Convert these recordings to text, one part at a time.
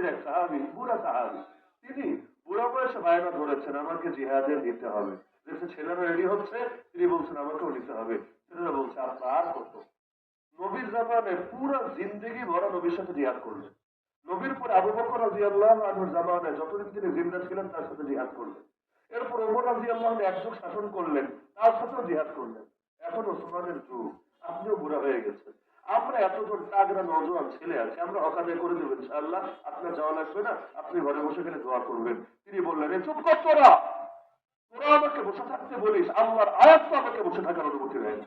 নবীজির এক সাহাবী, বুড়া সাহাবী, তিনি বুড়া বয়সে বায়না ধরেছেন আমাকে জিহাদে নিতে হবে। দেখছে ছেলেরা রেডি হচ্ছে, তিনি বলছেন আমাকেও নিতে হবে। ছেলেরা বলছে আপনার কত? নবীর জামানে পুরা জিন্দেগি ভরা নবীর সাথে জিহাদ করলেন। নবীর পরে আবু বকর রাদিয়াল্লাহু আনহুর জামানায় যতদিন তিনি জিন্দা ছিলেন তার সাথে জিহাদ করলেন। এরপর ওমর রাদিয়াল্লাহু আনহু একযুগ শাসন করলেন, তার সাথেও জিহাদ করলেন। এখন ওসমানের যুগ, আপনিও বুড়া হয়ে গেছেন। আমরা এতজন তাগড়া নওজোয়ান ছেলে আছে, আমরা হকাদায় করে দেবেন ইনশাআল্লাহ, আপনার যাওয়া লাগবে না, আপনি ঘরে বসে গেলে দোয়া করবেন। তিনি বললেন এ চুপ কর তোরা, তোরা আমাকে বসে থাকতে বলিস, আল্লাহর আয়াত তো আমাকে বসে থাকার অনুমতি দেয় না।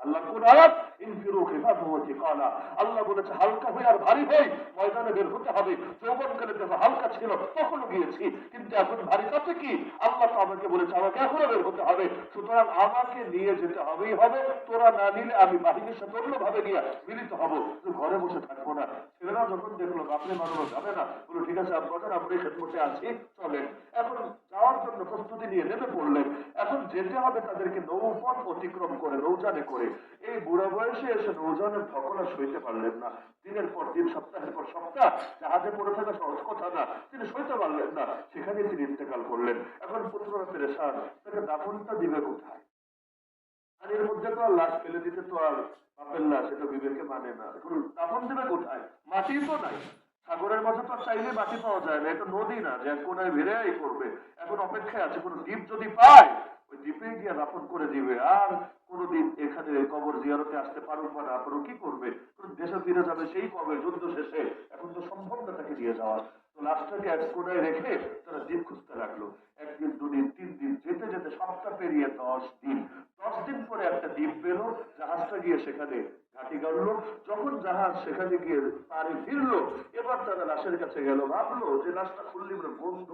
আল্লাহ কোন আয়াত? ইনফিরু খিফাফাও ওয়া থিকালা। আল্লাহ বলেছে হালকা হয়ে আর ভারী হই ময়দানে বের হতে হবে। যৌবনকালে যখন হালকা ছিল তখনও গিয়েছি, কিন্তু এখন ভারী তাতে কি? আল্লাহ তো আমাকে বলেছে আমাকে এখনো বের হতে হবে। সুতরাং আমাকে নিয়ে যেতে হবেই হবে, তোরা না নিলে আমি বাহিনীর সাথে অন্যভাবে গিয়ে মিলিত হবো, ঘরে বসে থাকবো না। ছেলেরা যখন দেখলো বাপরে মানুষ যাবে না, বলো ঠিক আছে আপনাদের আমরা এই খেদমতে আছি, চলেন। এখন যাওয়ার জন্য প্রস্তুতি নিয়ে নেমে পড়লেন। এখন যেতে হবে তাদেরকে নৌপথ অতিক্রম করে, নৌজানে করে। এই বুড়া বয়সে এসে নৌজানের ধকলা সইতে পারলেন না। দিনের পর দিন, সপ্তাহের পর সপ্তাহ জাহাজে পড়ে থাকা সহজ কথা না, তিনি সইতে পারলেন না। সেখানে তিনি ইন্তেকাল করলেন। এখন পুত্ররা পেরেশান, তাকে দাফনটা দিবে কোথায়? আর এর মধ্যে তো আর লাশ ফেলে দিতে তো আর বাপের লাশ, এটা বিবেকে মানে না। এখন দাফন দেবে কোথায়? মাটি তো নাই। সাগরের মাঝে তো চাইলে মাটি পাওয়া যায় না, এটা নদী না যে এক কোনায় ভেড়েই করবে। এখন অপেক্ষায় আছে কোন দ্বীপ যদি পায়, ওই দ্বীপে গিয়ে দাফন করে দিবে। আর কোনদিন এখানে কবর জিয়ারতে আসতে পারুক বা না পারুক, কি করবে? দেশে ফিরে যাবে সেই কবে, যুদ্ধ শেষে। এখন তো সম্ভব না তাকে নিয়ে যাওয়ার। তো লাশটাকে এক কোনায় রেখে তারা দ্বীপ খুঁজতে লাগলো। একদিন, দুদিন, 3 দিন, যেতে যেতে সপ্তাহ পেরিয়ে 10 দিন। 10 দিন পরে একটা দ্বীপ পেল, জাহাজটা গিয়ে সেখানে ঘাঁটি গাড়লো। যখন জাহাজ সেখানে গিয়ে পাড়ি ফিরলো, এবার তারা লাশের কাছে গেল, ভাবলো যে লাশটা খুললি বন্ধ,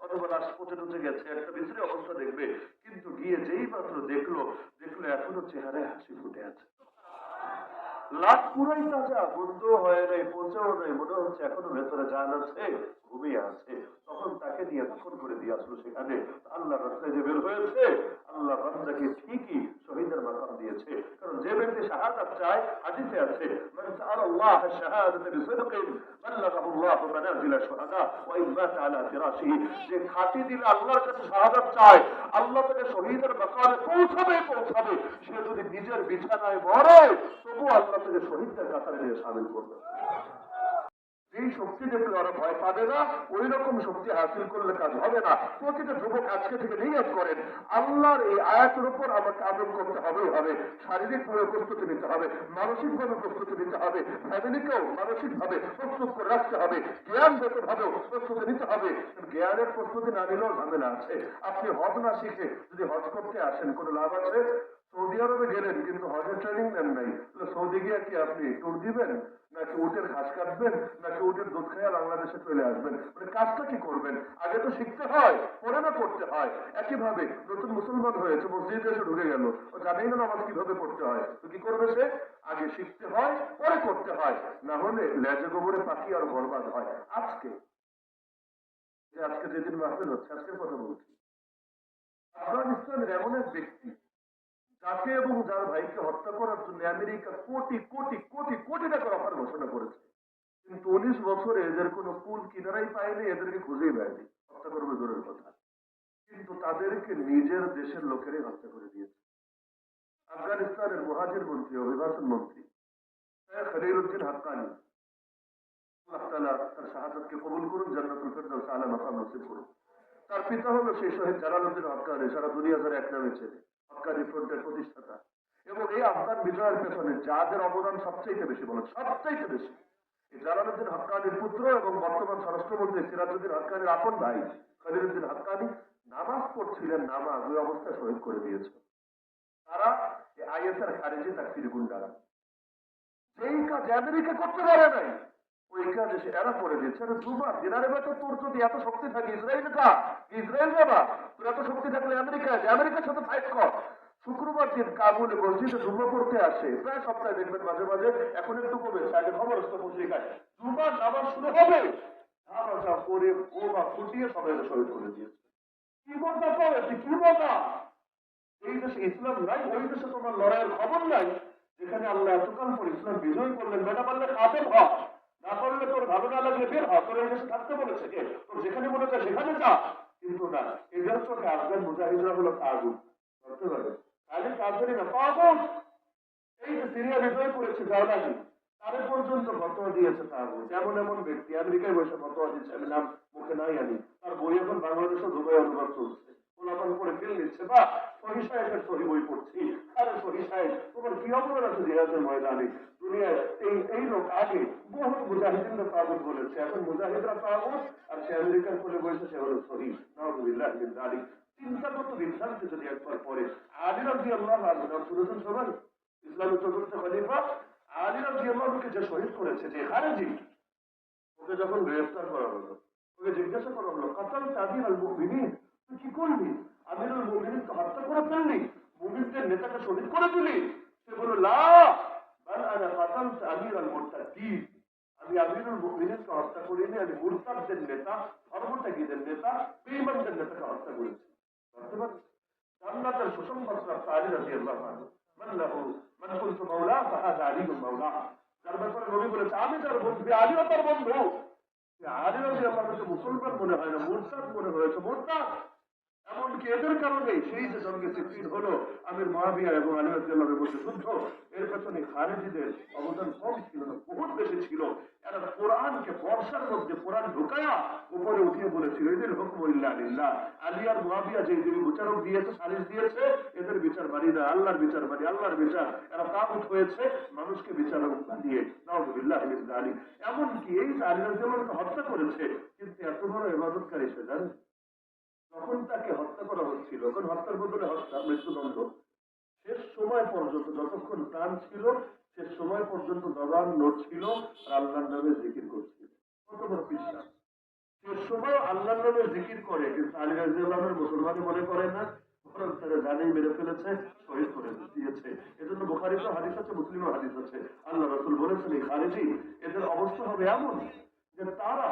অথবা লাশ পচে টচে গেছে, একটা বিশ্রী অবস্থা দেখবে। কিন্তু গিয়ে যেই মাত্র দেখলো এখনো চেহারায় হাসি ফুটে আছে। লাশ পুরাই তাজা, বন্ধ হয় নাই, পচেও নাই, মনে হচ্ছে এখনো ভেতরে জান আছে, ঘুমিয়ে আছে। তখন তাকে নিয়ে দখল করে দিয়ে আসলো সেখানে। আল্লাহ রাস্তায় যে বের হয়েছে, আল্লাহ বান্দাকে ঠিকই শহীদের মাকাম দিয়েছে। কারণ যে ব্যক্তি শাহাদাত চায়, হাদিসে আছে মান সাআলাল্লাহ শাহাদাতা বিসিদকিন বাল্লাগাহুল্লাহু মানাজিলা শুহাদা ওয়া ইন মাতা আলা ফিরাশিহি। যে খাঁটি দিলে আল্লাহর কাছে শাহাদাত চায়, আল্লাহ তাকে শহীদের মাকামে পৌঁছাবে। সে যদি নিজের বিছানায় মরে, তবু আল্লাহ তাকে শহীদদের কাতারে নিয়ে শামিল করবে। যেই শক্তি দেখলে ওরা ভয় পাবে না, ওই রকম শক্তি হাসিল করলে কাজ হবে না। প্রতিটা যুবক আজকে থেকে নিয়ত করেন, আল্লাহর এই আয়াতের উপর আমাকে আমল করতে হবে। শারীরিকভাবে প্রস্তুতি নিতে হবে, মানসিকভাবে প্রস্তুতি নিতে হবে, ফ্যামিলিকেও মানসিকভাবে প্রস্তুত করে রাখতে হবে, জ্ঞানগতভাবেও প্রস্তুতি নিতে হবে। জ্ঞানের প্রস্তুতি না নিলেও ঝামেলা আছে। আপনি হজ না শিখে যদি হজ করতে আসেন, কোনো লাভ আছে? সৌদি আরবে গেলেন কিন্তু হজের ট্রেনিং নেন নাই, সৌদি গিয়ে কি আপনি ট্যুর দিবেন, নাকি উটের ঘাস কাটবেন, নাকি উটের দুধ খাইয়া বাংলাদেশে চলে আসবেন? মানে কাজটা কি করবেন? আগে তো শিখতে হয়, পরে না করতে হয়। একইভাবে নতুন মুসলমান হয়েছে, মসজিদে এসে ঢুকে গেল, ও জানেই না নামাজ কিভাবে পড়তে হয়, তো কি করবে সে? আগে শিখতে হয়, পরে করতে হয়, না হলে লেজে গোবরে পাখি আর বরবাদ হয়। আজকে যেদিন মাহফিল হচ্ছে, আজকের কথা বলছি, আফগানিস্তানের এমন এক ব্যক্তি যাকে এবং যার ভাইকে হত্যা করার জন্য আমেরিকা কোটি কোটি কোটি কোটি টাকার অফার ঘোষণা করেছে, কিন্তু 19 বছরে এদের কোনো কুল কিনারাই পায়নি, এদেরকে খুঁজেই পায়নি। হত্যা করবে দূরের কথা, কিন্তু তাদেরকে নিজের দেশের লোকেরাই হত্যা করে দিয়েছে। আফগানিস্তানের মুহাজির মন্ত্রী, অভিবাসন মন্ত্রী খলিলুদ্দিন হাক্কানি, আল্লাহ তাআলা তার শাহাদাতকে কবুল করুন, জান্নাতুল ফেরদাউস আলা মাকাম নসিব করুন। তার পিতা হলো সেই শহীদ জালালউদ্দিন হাক্কানি, সারা দুনিয়া ধরে এক নামে ছেলে, হাক্কানি ফ্রন্টের প্রতিষ্ঠাতা। এবং এই আফগান বিজয়ের পেছনে যাদের অবদান সবচেয়ে বেশি, বলেন সবচেয়ে বেশি, এই জালালউদ্দিন হাক্কানির পুত্র এবং বর্তমান স্বরাষ্ট্রমন্ত্রী সিরাজউদ্দিন হাক্কানির আপন ভাই খলিলুদ্দিন হাক্কানি নামাজ পড়ছিলেন, নামাজ ওই অবস্থায় শহীদ করে দিয়েছে তারা। আইএসআর খারিজি তাকফিরি গুন্ডারা, যেই কাজ আমেরিকা করতে পারে নাই, ওই কাজে সে এরা করে দিয়েছে। দুবার দিনারে বেটা, তোর যদি এত শক্তি থাকে ইসরায়েল যা, ইসরায়েল যাবা, তোর এত শক্তি থাকলে আমেরিকার সাথে ফাইট কর। শুক্রবার দিন কাবুলে মসজিদে জুম্মা পড়তে আসে, প্রায় সপ্তাহে দেখবেন মাঝে মাঝে, এখন একটু কমেছে, আগে খবর আসতো পত্রিকায়, জুম্মার নামাজ শুরু হবে, ধামাচা করে বোমা ফুটিয়ে সবাই শহীদ করে দিয়েছে। কি বলতে পারে, কি বলা? এই দেশে ইসলাম নাই, ওই দেশে তোমার লড়াইয়ের খবর নাই। যেখানে আল্লাহ এতকাল পর ইসলাম বিজয় করলেন, বেটা পারলে কাদের হক, না করলে তোর ভালো না লাগলে বের হ, তোর এই দেশে থাকতে বলেছে কে? তোর যেখানে মনে চায় সেখানে যা। কিন্তু না, এদের চোখে আফগান মুজাহিদরা হলো তাগুত। ধরতে পারে খালি কাফেরই না, তাগুত। এই যে সিরিয়া বিজয় করেছে জাওলানি, তারে পর্যন্ত ফতোয়া দিয়েছে তাগুত। এমন এমন ব্যক্তি আমেরিকায় বসে ফতোয়া দিচ্ছে, আমি নাম মুখে নাই আনি, তার বই এখন বাংলাদেশে দুবাই অনুবাদ চলছে। ওনাপন করে ফেল নিচ্ছে, বা শহীদ সাহেবের সহি বই পড়ছি। আরে শহীদ সাহেব, তোমার কি অপরাধ আছে জিহাদের ময়দানে? দুনিয়ায় এই লোক আগে বহু মুজাহিদিনরা তাগুত বলেছে, এখন মুজাহিদরা তাগুত, আর সে আমেরিকার কোলে বসে সে হলো শহীদ। নাউযুবিল্লাহ মিন যালিক। চিন্তাগত বিভ্রান্তি যদি একবার পড়ে। আলী রাদিয়াল্লাহু আনহু নাম শুনেছেন সবাই? ইসলামের চতুর্থ খলিফা আলী রাদিয়াল্লাহু আনহুকে যে শহীদ করেছে, যে খারেজি, ওকে যখন গ্রেফতার করা হলো, ওকে জিজ্ঞাসা করা হলো, কাতাল আমিরুল মুমিনিন, তুই কি করলি? আমিরুল মুমিনিনকে হত্যা করে ফেললি, মুমিনদের নেতাকে শহীদ করে দিলি? সে বলল, লা বাল আনা কাতালতু আমিরুল মুরতাদিন, আমি আমিরুল মুমিনিনকে হত্যা করিনি, আমি মুরতাদদের নেতা, ধর্মত্যাগীদের নেতা, বেঈমানদের নেতাকে হত্যা করেছি। বুঝতে পারছেন? জান্নাতের সুসংবাদ প্রাপ্ত আলী রাদিয়াল্লাহু আনহু, মান লাহু মান কুনতু মাওলা ফাহাযা আলীয়ুম মাওলা। যার ব্যাপারে নবী বলেছে, আমি যার বন্ধু, আলীও তার বন্ধু। আলী রাদিয়াল্লাহু আনহুকে মুসলমান মনে হয় না, মুরতাদ মনে হয়েছে, মুরতাদ। এমনকি এদের কারণে সেই যে জঙ্গে সিফিন হলো, আমির মুআবিয়া এবং আলী রাদিয়াল্লাহু আনহুর মধ্যে যুদ্ধ, এর পেছনে খারেজিদের অবদান কম ছিল না, বহুত বেশি ছিল। এরা কোরআনকে বর্ষার মধ্যে কোরআন ঢুকায়া উপরে উঠিয়ে বলেছিল, এদের হুকম ইল্লা লিল্লাহ। আলী আর মুআবিয়া যে বিচারক দিয়েছে, সালিশ দিয়েছে, এদের বিচার বাড়ি না, আল্লাহর বিচার বাড়ি, আল্লাহর বিচার। এরা তাগুত হয়েছে মানুষকে বিচারক বানিয়ে। নাউযুবিল্লাহ মিন যালিক। এমনকি এই যে আলী রাদিয়াল্লাহু আনহুকে হত্যা করেছে, কিন্তু এত বড় ইবাদতকারী সে, জানেন? যখন তাকে হত্যা করা হচ্ছিল, তখন হত্যার বদলে হত্যা, মৃত্যুদণ্ড, শেষ সময় পর্যন্ত, যতক্ষণ প্রাণ ছিল শেষ সময় পর্যন্ত জবান নড়ছিল আর আল্লাহর নামে জিকির করছিল। কত বড় বিশ্বাস! শেষ সময় আল্লাহর নামে জিকির করে, কিন্তু আলী রাদিয়াল্লাহু আনহু মুসলমানই মনে করে না, বরং তারা জানেই মেরে ফেলেছে, শহীদ করে দিয়েছে। এজন্য বুখারীতে হাদিস আছে, মুসলিমে হাদিস আছে, আল্লাহ রাসূল বলেছেন, এই খারেজি এদের অবস্থা হবে এমন যে তারা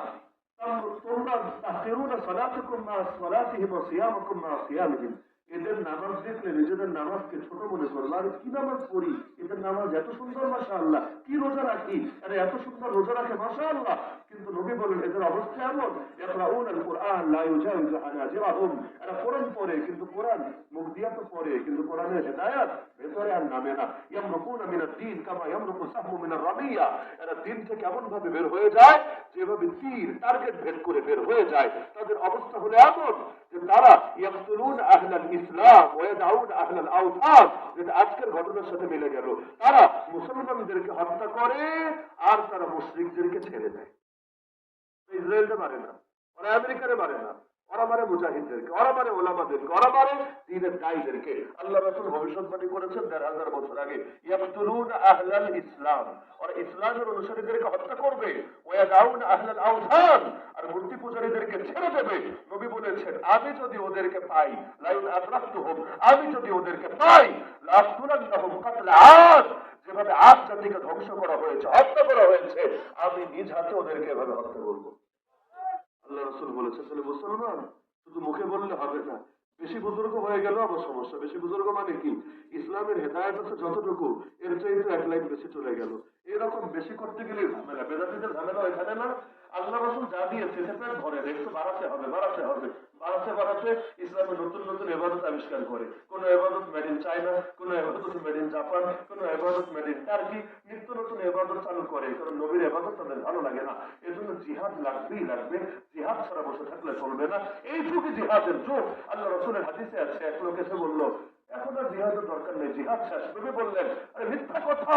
তোমরা তাখিরুনা সালাতাকুম মা সালাতিহিম ওয়া সিয়ামাকুম মা সিয়ামিহিম, এদের নামাজ দেখলে নিজেদের নামাজকে ছোট মনে করবে। আর কি নামাজ পড়ি, এদের নামাজ এত সুন্দর, মাশাআল্লাহ, কি রোজা রাখি, আরে এত সুন্দর রোজা রাখে, মাশাআল্লাহ। কিন্তু নবী বলেন এদের অবস্থা এমন, ইয়াকরাউনাল কুরআন লা ইউজাউযু হানাজিরাহুম, এরা কোরআন পড়ে কিন্তু কোরআন মুখ দিয়া তো পড়ে, কিন্তু কোরআনের হেদায়েত ভেতরে আর নামে না। ইয়ামরুকুনা মিনাদ দ্বীন কামা ইয়ামরুকু সাহমু মিনার রামিয়া, এরা দিন থেকে এমন ভাবে বের হয়ে যায় যেভাবে তীর টার্গেট ভেদ করে বের হয়ে যায়। তাদের অবস্থা হলো এমন যে তারা ইয়াকতুলুন আহলাল ইসলাম ওয়া ইয়াদাউন আহলাল আওথান, যেটা আজকের ঘটনার সাথে মিলে গেল। তারা মুসলমানদেরকে হত্যা করে আর তারা মুশরিকদেরকে ছেড়ে দেয়। ইসরায়েলটা মারে না, ওরা আমেরিকারে মারে না, ওরা মারে মুজাহিদদেরকে, ওরা মারে ওলামাদেরকে, ওরা মারে দ্বীনের দায়ীদেরকে। আল্লাহ রাসূল ভবিষ্যৎবাণী করেছেন ১৫০০ বছর আগে, ইয়াকতুলুন আহলাল ইসলাম, ওরা ইসলামের অনুসারীদেরকে হত্যা করবে, ওয়া ইয়াদাউন আহলাল আওথান, আর মূর্তি পূজারীদেরকে ছেড়ে দেবে। নবী বলেছেন, আমি যদি ওদেরকে পাই, লাইন আদরাকতুহুম, আমি যদি ওদেরকে পাই, লাআকতুলান্নাহুম কাতলা আদ, যেভাবে আদ জাতিকে ধ্বংস করা হয়েছে, হত্যা করা হয়েছে, আমি নিজ হাতে ওদেরকে এভাবে হত্যা করবো। আল্লাহ রাসূল বলেছে, তাহলে মুসলমান শুধু মুখে বললে হবে না, বেশি বুজুর্গ হয়ে গেল আবার সমস্যা। বেশি বুজুর্গ মানে কি? ইসলামের হেদায়েত আছে যতটুকু, এর চাইতে এক লাইন বেশি চলে গেল। এরকম বেশি করতে গেলে ঝামেলা, বেদাতীদের ঝামেলা এখানে না। আল্লাহ রাসূল যা দিয়েছে সেটা ধরেন, একটু বাড়াতে হবে, বাড়াতে হবে, বাড়াতে বাড়াতে ইসলামের নতুন নতুন ইবাদত আবিষ্কার করে। কোন ইবাদত মেড ইন চায়না, কোন ইবাদত মেড ইন জাপান, কোন ইবাদত মেড ইন টার্কি, নিত্য নতুন ইবাদত চালু করে। কারণ নবীর ইবাদত তাদের ভালো লাগে না, এজন্য জিহাদ লাগবেই লাগবে। জিহাদ ছাড়া বসে থাকলে চলবে না। এই যুগে জিহাদের যুগ। আল্লাহ রাসূলের হাদিসে আছে, এক লোক এসে বলল, এখন আর জিহাদের দরকার নেই, জিহাদ শেষ। নবী বললেন, আরে মিথ্যা কথা,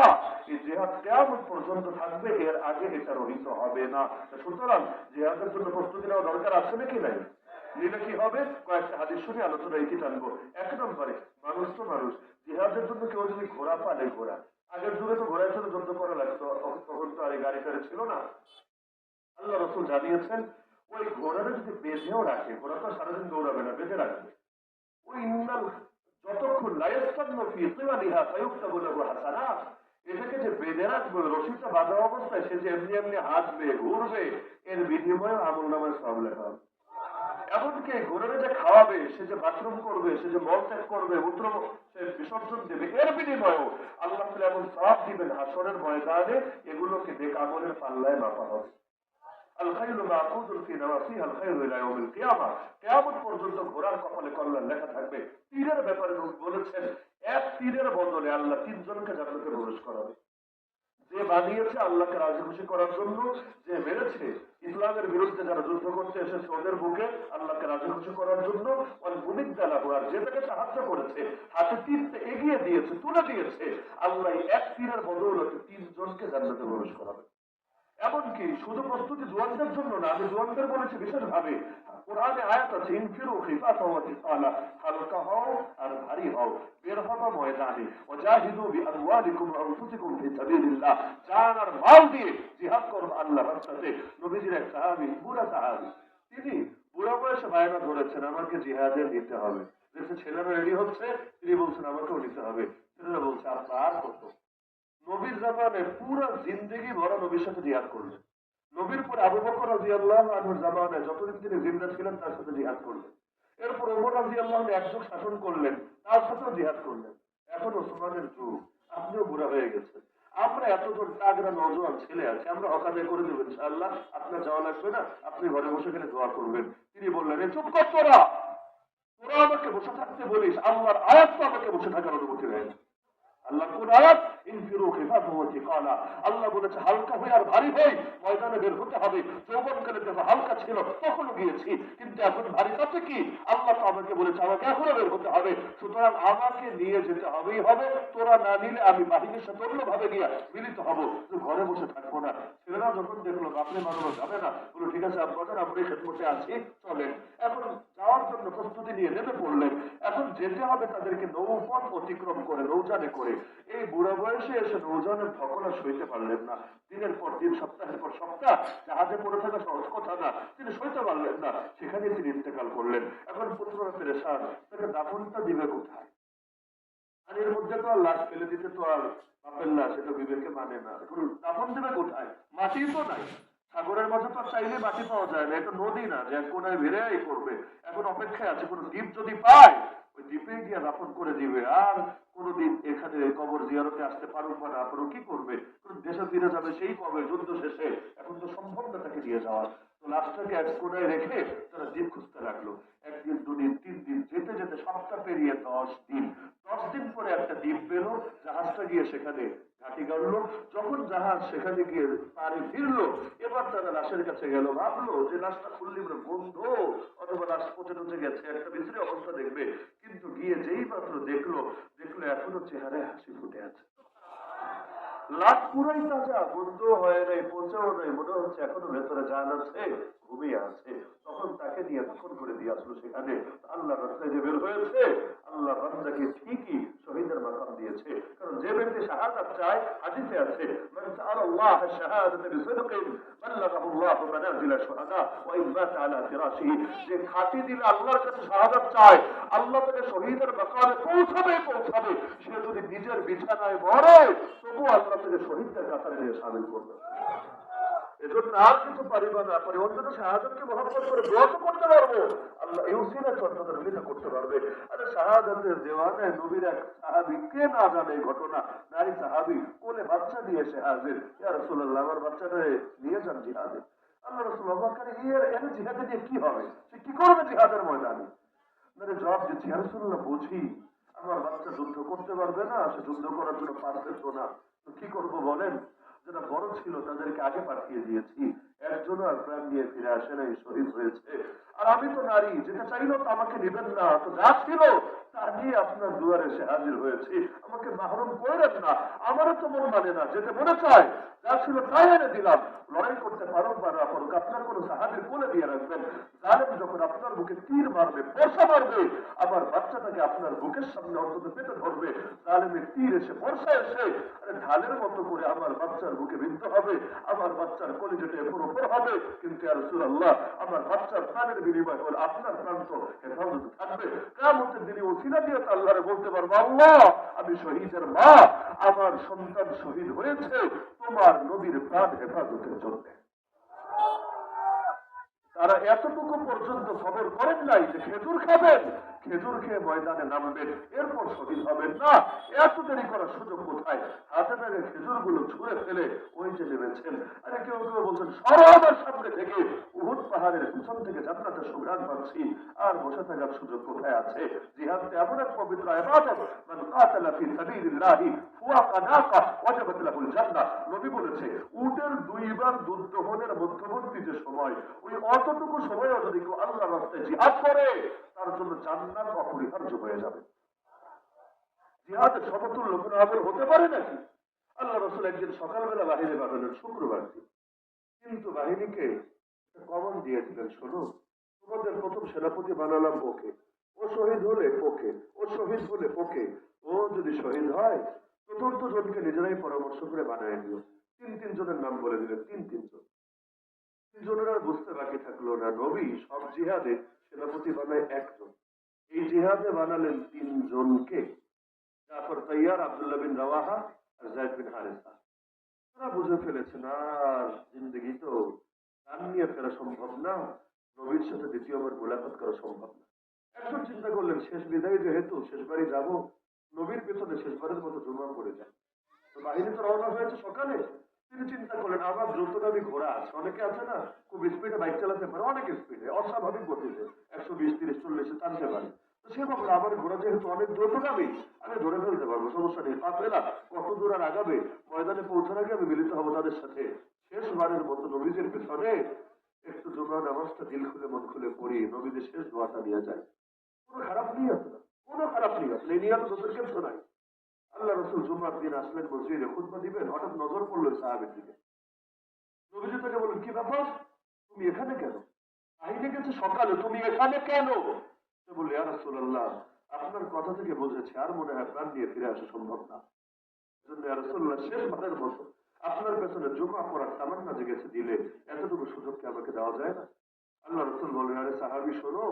এই জিহাদ কিয়ামত পর্যন্ত থাকবে, এর আগে এটা রহিত হবে না। সুতরাং জিহাদের জন্য প্রস্তুতি নেওয়া দরকার আছে নাকি নাই? নিলে কি হবে? কয়েকটা হাদিস শুনে আলোচনা এটি টানবো। এক নম্বরে, মানুষ তো মানুষ, জিহাদের জন্য কেউ যদি ঘোড়া পালে, ঘোড়া, আগের যুগে তো ঘোড়ার জন্য যুদ্ধ করা লাগতো, তখন তো আর এই গাড়ি টাড়ি ছিল না। আল্লাহ রাসূল জানিয়েছেন, ওই ঘোড়াটা যদি বেঁধেও রাখে, ঘোড়া তো সারাদিন দৌড়াবে না, বেঁধে রাখবে, ওই ইন্নাল যতক্ষণ লায়াস্তান্নু ফি খিলালিহা ফায়ুক্তাবু লাহু হাসানাত, এটাকে যে বেঁধে রাখবে, রশিটা বাঁধা অবস্থায় সে যে এমনি এমনি হাঁটবে, ঘুরবে, এর বিনিময়ে আমলনামায় সওয়াব লেখা হবে। এমনকি ঘোড়ারে যে খাওয়াবে, সে যে বাথরুম করবে, সে যে মল ত্যাগ করবে, মূত্র সে বিসর্জন দেবে, এর বিনিময়েও আল্লাহ তাআলা এমন সওয়াব দিবেন হাসরের ময়দানে, এগুলোকে নেক আমলের পাল্লায় মাপা হবে। আল খাইরু মাকুদুন ফি নাওয়াসিহা আল খাইরু ইলা ইয়াউমিল কিয়ামা, কিয়ামত পর্যন্ত ঘোড়ার কপালে কল্যাণ লেখা থাকবে। তীরের ব্যাপারে নবী বলেছেন, এক তীরের বদলে আল্লাহ তিনজনকে জান্নাতে প্রবেশ করাবে। যে বানিয়েছে আল্লাহকে রাজি খুশি করার জন্য, যে মেরেছে ইসলামের বিরুদ্ধে যারা যুদ্ধ করতে এসেছে ওদের বুকে আল্লাহকে রাজি খুশি করার জন্য, আর যে তাকে সাহায্য করেছে, হাতে তীরটা এগিয়ে দিয়েছে, তুলে দিয়েছে, আল্লাহ এক তীরের বদৌলতে তিনজনকে জান্নাতে প্রবেশ করাবে। এমনকি শুধু প্রস্তুতি জোয়ানদের জন্য না, আমি জোয়ানদের বলেছি বিশেষভাবে। কোরআনে আয়াত আছে, ইনফিরু খিফাতাও ওয়া তিকালা, হালকা হও আর ভারী হও, বের হও ময়দানে, ওয়াজাহিদু বিআমওয়ালিকুম ওয়া আনফুসিকুম ফি সাবিলিল্লাহ, জান আর মাল দিয়ে জিহাদ করো আল্লাহর রাস্তাতে। নবীজির এক সাহাবী, বুড়া সাহাবী, তিনি বুড়া বয়সে বায়না ধরেছেন আমাকে জিহাদে নিতে হবে। দেখছে ছেলেরা রেডি হচ্ছে, তিনি বলছেন আমাকেও নিতে হবে। ছেলেরা বলছে আপনার কত? নবীর জামানে পুরো জিন্দেগি ভরা নবীর সাথে জিহাদ করলেন। নবীর পরে আবু বকর রাদিয়াল্লাহু আনহুর জামানায় যতদিন তিনি জিন্দা ছিলেন তার সাথে জিহাদ করলেন। এরপর ওমর রাদিয়াল্লাহু আনহু এক যুগ শাসন করলেন, তার সাথেও জিহাদ করলেন। এখন ওসমানের যুগ, আপনিও বুড়া হয়ে গেছেন। আমরা এতজন তাগড়া নওজোয়ান ছেলে আছে, আমরা হকাদায় করে দেবেন ইনশাআল্লাহ, আপনার যাওয়া লাগবে না, আপনি ঘরে বসে গেলে দোয়া করবেন। তিনি বললেন, এ চুপ কর তোরা, তোরা আমাকে বসে থাকতে বলিস, আল্লাহর আয়াত তো আমাকে বসে থাকার অনুমতি দেয় না। আল্লাহ কোন আয়াত? ইনফিরু খিফাতাও ওয়া তিকালা, আল্লাহ বলেছে হালকা হই আর ভারী হই, ময়দানে বের হতে হবে। যৌবনকালে দেখো হালকা ছিল তখনও গিয়েছি, কিন্তু এখন ভারী, তাতে কি? আল্লাহ তো আমাকে বলেছে আমাকে এখনো বের হতে হবে, সুতরাং আমাকে নিয়ে যেতে হবেই হবে। তোরা না নিলে আমি বাহিনীর সাথে অন্যভাবে গিয়ে মিলিত হবো, ঘরে বসে থাকবো না। ছেলেরা যখন দেখলো বাপরে মানুষ যাবে না, বলো ঠিক আছে আপনাদের, আমরা এই খেদমতে আছি, চলেন। এখন যাওয়ার জন্য প্রস্তুতি নিয়ে নেমে পড়লেন। এখন যেতে হবে তাদেরকে নৌপথ অতিক্রম করে, নৌজানে করে। এই বুড়া বয়সে এসে নৌজানের ধকলা সইতে পারলেন না। দিনের পর দিন, সপ্তাহের পর সপ্তাহ জাহাজে পড়ে থাকা সহজ কথা না, তিনি সইতে পারলেন না। সেখানে তিনি ইন্তেকাল করলেন। এখন পুত্ররা পেরেশান, তাকে দাফনটা দিবে কোথায়? আর এর মধ্যে তো আর লাশ ফেলে দিতে তো আর বাপের লাশ, এটা বিবেকে মানে না। এখন দাফন দেবে কোথায়? মাটি তো নাই। সাগরের মাঝে তো চাইলে মাটি পাওয়া যায় না, এটা নদী না যে এক কোনায় বেড়েই করবে। এখন অপেক্ষায় আছে, কোনো দ্বীপ যদি পায় ওই দ্বীপে গিয়ে দাফন করে দিবে। আর কোনোদিন এখানে কবর জিয়ারতে আসতে পারুক বা না পারুক, কি করবে? দেশে ফিরে যাবে সেই কবে, যুদ্ধ শেষে। এখন তো সম্ভব না তাকে নিয়ে যাওয়ার। তো লাশটাকে এক কোনায় রেখে তারা দ্বীপ খুঁজতে লাগলো। একদিন, দুদিন, 3 দিন, যেতে যেতে সপ্তাহ পেরিয়ে 10 দিন। 10 দিন পরে একটা দ্বীপ পেল, জাহাজটা গিয়ে সেখানে ঘাঁটি গাড়লো। যখন জাহাজ সেখানে গিয়ে পাড়ি ফিরলো, এবার তারা লাশের কাছে গেল, ভাবলো যে লাশটা খুললি বন্ধ, অথবা লাশ পচে টচে গেছে, একটা বিশ্রী অবস্থা দেখবে। কিন্তু গিয়ে যেই মাত্র দেখলো এখনো চেহারায় হাসি ফুটে আছে। লাশ পুরাই তাজা, বন্ধ হয় নাই, পচেও নাই, মনে হচ্ছে এখনো ভেতরে জান আছে, ঘুমিয়ে আছে। তখন তাকে নিয়ে দখল করে দিয়ে আসলো সেখানে। আল্লাহ রাস্তায় যে বের হয়েছে, আল্লাহ বান্দাকে ঠিকই শহীদের মাকাম দিয়েছে। কারণ যে ব্যক্তি শাহাদাত চায়, হাদিসে আছে, মান সাআলাল্লাহ শাহাদাতা বিসিদকিন বাল্লাগাহু আল্লাহু মানাজিলা শুহাদা ওয়া ইন মাতা আলা ফিরাশিহি, যে খাঁটি দিলে আল্লাহর কাছে শাহাদাত চায়, আল্লাহ তাকে শহীদের মাকামে পৌঁছাবে। সে যদি নিজের বিছানায় মরে, তবু আল্লাহ তাকে শহীদদের কাতারে নিয়ে শামিল করবে। এজন্য আর কিছু পারিবা না পারি, অন্তত শাহাদাতকে মহব্বত করে দোয়া তো করতে পারবো, আল্লাহ এই উসিলায় অন্তত মিলিত করতে পারবে। আরে শাহাদাতের দেওয়ানায় নবীর এক সাহাবী, কে না জানে এই ঘটনা, নারী সাহাবী কোলে বাচ্চা নিয়ে এসে হাজির, ইয়া রাসূলুল্লাহ আমার বাচ্চাটা নিয়ে যান জিহাদে। আল্লাহ রাসূল অবাক করে, এর জিহাদে দিয়ে কি হবে, সে কি করবে জিহাদের ময়দানে? মানে জবাব দিচ্ছি, ইয়া রাসূলুল্লাহ বুঝি আমার বাচ্চা যুদ্ধ করতে পারবে না, সে যুদ্ধ করার জন্য পারফেক্ট না, তো কি করবো বলেন? যারা বড় ছিল তাদেরকে আগে পাঠিয়ে দিয়েছি, একজনও আর প্রাণ নিয়ে ফিরে আসে নাই, শহীদ হয়েছে। আর আমি তো নারী, যেটা চাইলেও তো আমাকে নেবেন না, তো যা ছিল তা নিয়ে আপনার দুয়ারে এসে হাজির হয়েছি, আমাকে মাহরুম করবেন না। আমারও তো মন মানে না, যেতে মনে চায়, যা ছিল তাই এনে দিলাম। লড়াই করতে পারো বা না পারুক, আপনার কোন সাহাবীর কোলে দিয়ে রাখবেন। জালেম যখন আপনার বুকে তীর মারবে, বর্ষা মারবে, আমার বাচ্চাটাকে আপনার বুকের সামনে অন্তত পেতে ধরবে। জালেমের তীর এসে, বর্ষা এসে ঢালের মতো করে আমার বাচ্চার বুকে বিদ্ধ হবে, আমার বাচ্চার কলিজাটা এরপর উপর হবে। কিন্তু ইয়া রাসূলুল্লাহ, আমার বাচ্চার প্রাণের বিনিময় হল আপনার প্রাণ তো হেফাজত থাকবে। কিয়ামতের দিনে ওসিলা দিয়ে আল্লাহরে বলতে পারবো, আল্লাহ আমি শহীদের মা, আমার সন্তান শহীদ হয়েছে তোমার নবীর প্রাণ হেফাজতের জন্য। তারা এতটুকু পর্যন্ত সবর করেন নাই যে খেজুর খাবেন, খেজুর খেয়ে ময়দানে নামবেন, এরপর শহীদ হবেন না। এত দেরি করার সুযোগ কোথায়? হাতে ব্যাগে খেজুর গুলো ছুঁড়ে ফেলে ওই যে নেমেছেন। আরে কেউ কেউ বলছেন সরো আমার সামনে থেকে, উহুদ পাহাড়ের পিছন থেকে জান্নাতের সুঘ্রাণ পাচ্ছি, আর বসে থাকার সুযোগ কোথায় আছে? জিহাদ এমন এক পবিত্র ইবাদত, মান কাতালা ফি সাবিলিল্লাহি ফুয়াকা নাকা ওয়াজাবাত লাহুল জান্নাহ। নবী বলেছে উটের দুইবার দুধ দহনের মধ্যবর্তী যে সময়, ওই অতটুকু সময়ও যদি কেউ আল্লাহর রাস্তায় জিহাদ করে, তার জন্য জান্নাত অপরিহার্য হয়ে যাবে। জিহাদের সমতুল্য কোনো আমল হতে পারে নাকি? আল্লাহ রাসূল একদিন সকালবেলা বাহিনী পাঠালেন, শুক্রবার দিন, কিন্তু বাহিনীকে কমন দিয়ে দিলেন, শোনো তোমাদের প্রথম সেনাপতি বানালাম ওকে, ও শহীদ হলে ওকে, ও শহীদ হলে ওকে, ও যদি শহীদ হয় চতুর্থ জনকে নিজেরাই পরামর্শ করে বানায় দিও। তিন জনের নাম বলে দিলেন, তিন জন। তিনজনের আর বুঝতে বাকি থাকলো না, নবী সব জিহাদে সেনাপতি বানায় একজন, এই জিহাদে বানালেন তিনজনকে, জাফর তাইয়ার, আব্দুল্লাহ বিন রাওয়াহা আর যায়েদ বিন হারেসা। তারা বুঝে ফেলেছেন আর জিন্দগি তো প্রাণ নিয়ে ফেরা সম্ভব না, নবীর সাথে দ্বিতীয়বার মোলাকাত করা সম্ভব না। একজন চিন্তা করলেন শেষ বিদায় যেহেতু শেষবারই যাব, নবীর পেছনে শেষবারের মতো জমা পড়ে যায়। তো বাহিনী তো রওনা হয়েছে সকালে, তিনি চিন্তা করলেন আমার দ্রুতগামী ঘোড়া আছে, অনেকে আছে না খুব স্পিডে বাইক চালাতে পারে, অনেক স্পিডে অস্বাভাবিক গতিতে 120-30-40 টানতে পারে। তো সে ভাবলো আমার ঘোড়া যেহেতু অনেক দ্রুতগামী, আমি ধরে ফেলতে পারবো, সমস্যা নেই। পাতলে কত দূর আর আগাবে, ময়দানে পৌঁছার আগে আমি মিলিত হবো তাদের সাথে। শেষবারের মতো নবীদের পেছনে একটু জুমার নামাজটা দিল খুলে মন খুলে পড়ি, নবীদের শেষ দোয়াটা নিয়ে যায়। কোনো খারাপ নিয়ত না, কোনো খারাপ নিয়ত নেই, নিয়ত তোদেরকে শোনাই। আল্লাহ রসুল জুম্মার দিন আসলেন মসজিদে, খুতবা দিবেন, হঠাৎ নজর পড়লো সাহাবের দিকে। নবীজি তাকে বলেন কি ব্যাপার, তুমি এখানে কেন? কাহিনী গেছে সকালে, তুমি এখানে কেন? সে বলল ইয়া রাসূলুল্লাহ, আপনার কথা থেকে বুঝেছি আর মনে হয় প্রাণ নিয়ে ফিরে আসা সম্ভব না, এজন্য ইয়া রাসূলুল্লাহ শেষবারের মতো আপনার পেছনে জুমা পড়ার তামান্না জেগেছে, দিলে এতটুকু সুযোগ কি আমাকে দেওয়া যায় না? আল্লাহ রসুল বললেন আরে সাহাবী শোনো,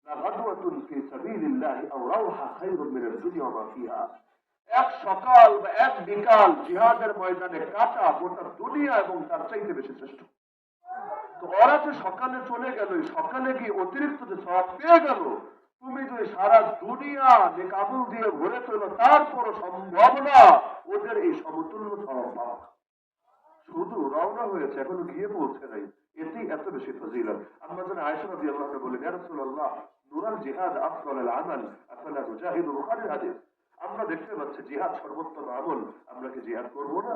লা গাদওয়াতুন ফি সাবিলিল্লাহি আও রাওহা খায়রুম মিনাদ দুনিয়া ওয়া মা ফিহা। এক সকাল বা এক বিকাল জিহাদের ময়দানে কাটা গোটা দুনিয়া এবং তার চাইতে বেশি শ্রেষ্ঠ। তো ওরা যে সকালে চলে গেল, সকালে গিয়ে অতিরিক্ত যে সওয়াব পেয়ে গেল, তুমি যদি সারা দুনিয়া যে কাবুল দিয়ে ভরে ফেলো তারপরও সম্ভব না ওদের এই সমতুল্য সওয়াব পাওয়া। শুধু রওনা হয়েছে, এখনো গিয়ে পৌঁছে নাই, এতেই এত বেশি ফজিলত। আমরা যেন আয়েশা রাদিয়াল্লাহু আনহা বলেন ইয়া রাসূলুল্লাহ নুরাল জিহাদ আফদালুল আমাল আফালা নুজাহিদু, বুখারীর হাদিস। আমরা দেখতে পাচ্ছি জিহাদ সর্বোত্তম আমল, আমরা কি জিহাদ করব না?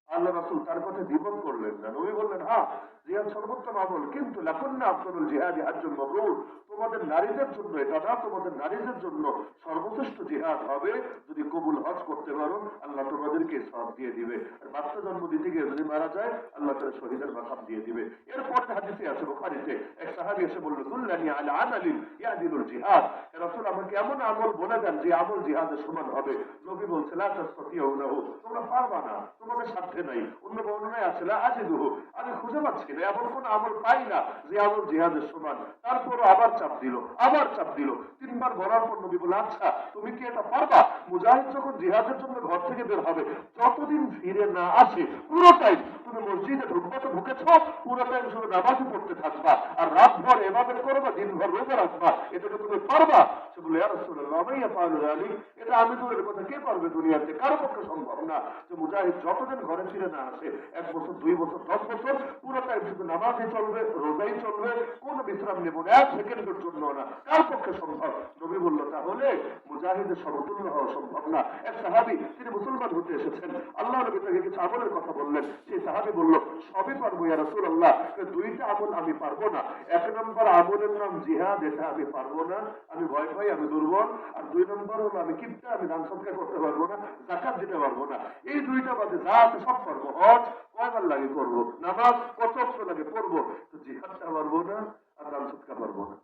আল্লাহ রাসূল তার কথা দ্বিমত করলেন না, নবী বললেন হ্যাঁ জিহাদ সর্বোত্তম আমল, কিন্তু লাকুন্না আফদালুল জিহাদি হাজ্জুল মাবরুর, তোমাদের নারীদের জন্য এটা না, তোমাদের নারীদের জন্য সর্বশ্রেষ্ঠ জিহাদ হবে যদি কবুল হজ করতে পারো, আল্লাহ তোমাদেরকে সওয়াব দিয়ে দিবে। আর বাচ্চা জন্ম দিতে গিয়ে যদি মারা যায় আল্লাহ তাআলা শহীদের মাকাম দিয়ে দিবে। এরপর হাদিসে আছে বুখারীতে, এক সাহাবী এসে বলল দুল্লানি আলা আমালিন ইয়াদিলুল জিহাদ, ইয়া রাসূল আমাকে এমন আমল বলে দেন যে আমল জিহাদের সমান হবে। নবী বলছে লা তাসতাতিউনাহু, তোমরা পারবা না, তোমাদের সাধ্যে নাই। অন্য বর্ণনায় আছে লা আজিদুহু, আমি খুঁজে পাচ্ছি না, এমন কোন আমল পাই না যে আমল জিহাদের সমান। তারপরও আবার চাপ দিল, আবার চাপ দিল, তিনবার বলার পর নবী বলে আচ্ছা তুমি কি এটা পারবা? মুজাহিদ যখন জিহাদের জন্য ঘর থেকে বের হবে, যতদিন ফিরে না আসে পুরো টাইম তুমি মসজিদে ঢুকবা তো ঢুকেছ, পুরো টাইম শুধু নামাজই পড়তে থাকবা, আর রাত ভর এভাবে করবা, দিন ভর রোজা রাখবা, এটা তো তুমি পারবা? সে বলে ইয়া রাসূলুল্লাহ মাইয়া পারু আলী, এটা আমি তো এর কথা কে পারবে দুনিয়াতে, কারো পক্ষে সম্ভব না যে মুজাহিদ যতদিন ঘরে ফিরে না আসে, 1 বছর 2 বছর 10 বছর পুরো টাইম শুধু নামাজই চলবে, রোজাই চলবে, কোনো বিশ্রাম নেব না 1 সেকেন্ডের জন্য না, কার পক্ষে সম্ভব? নবী বলল তাহলে মুজাহিদের সমতুল্য হওয়া সম্ভব না। এক সাহাবী তিনি মুসলমান হতে এসেছেন, আল্লাহ নবী তাকে কিছু আমলের কথা বললেন, সেই সাহাবী বলল সবই পারবো ইয়া রাসূলুল্লাহ, দুইটা আমল আমি পারবো না। 1 নম্বর আমলের নাম জিহাদ, এটা আমি পারবো না, আমি ভয় পাই, আমি দুর্বল। আর 2 নম্বর হলো আমি কিপটা, আমি দান সদকা করতে পারবো না, যাকাত দিতে পারবো না। এই দুইটা বাদে যা আছে সব পারবো। হজ কয়বার লাগে করবো, নামাজ কত অক্ত লাগে পড়বো, তো জিহাদটা পারবো না আর দান সদকা পারবো না।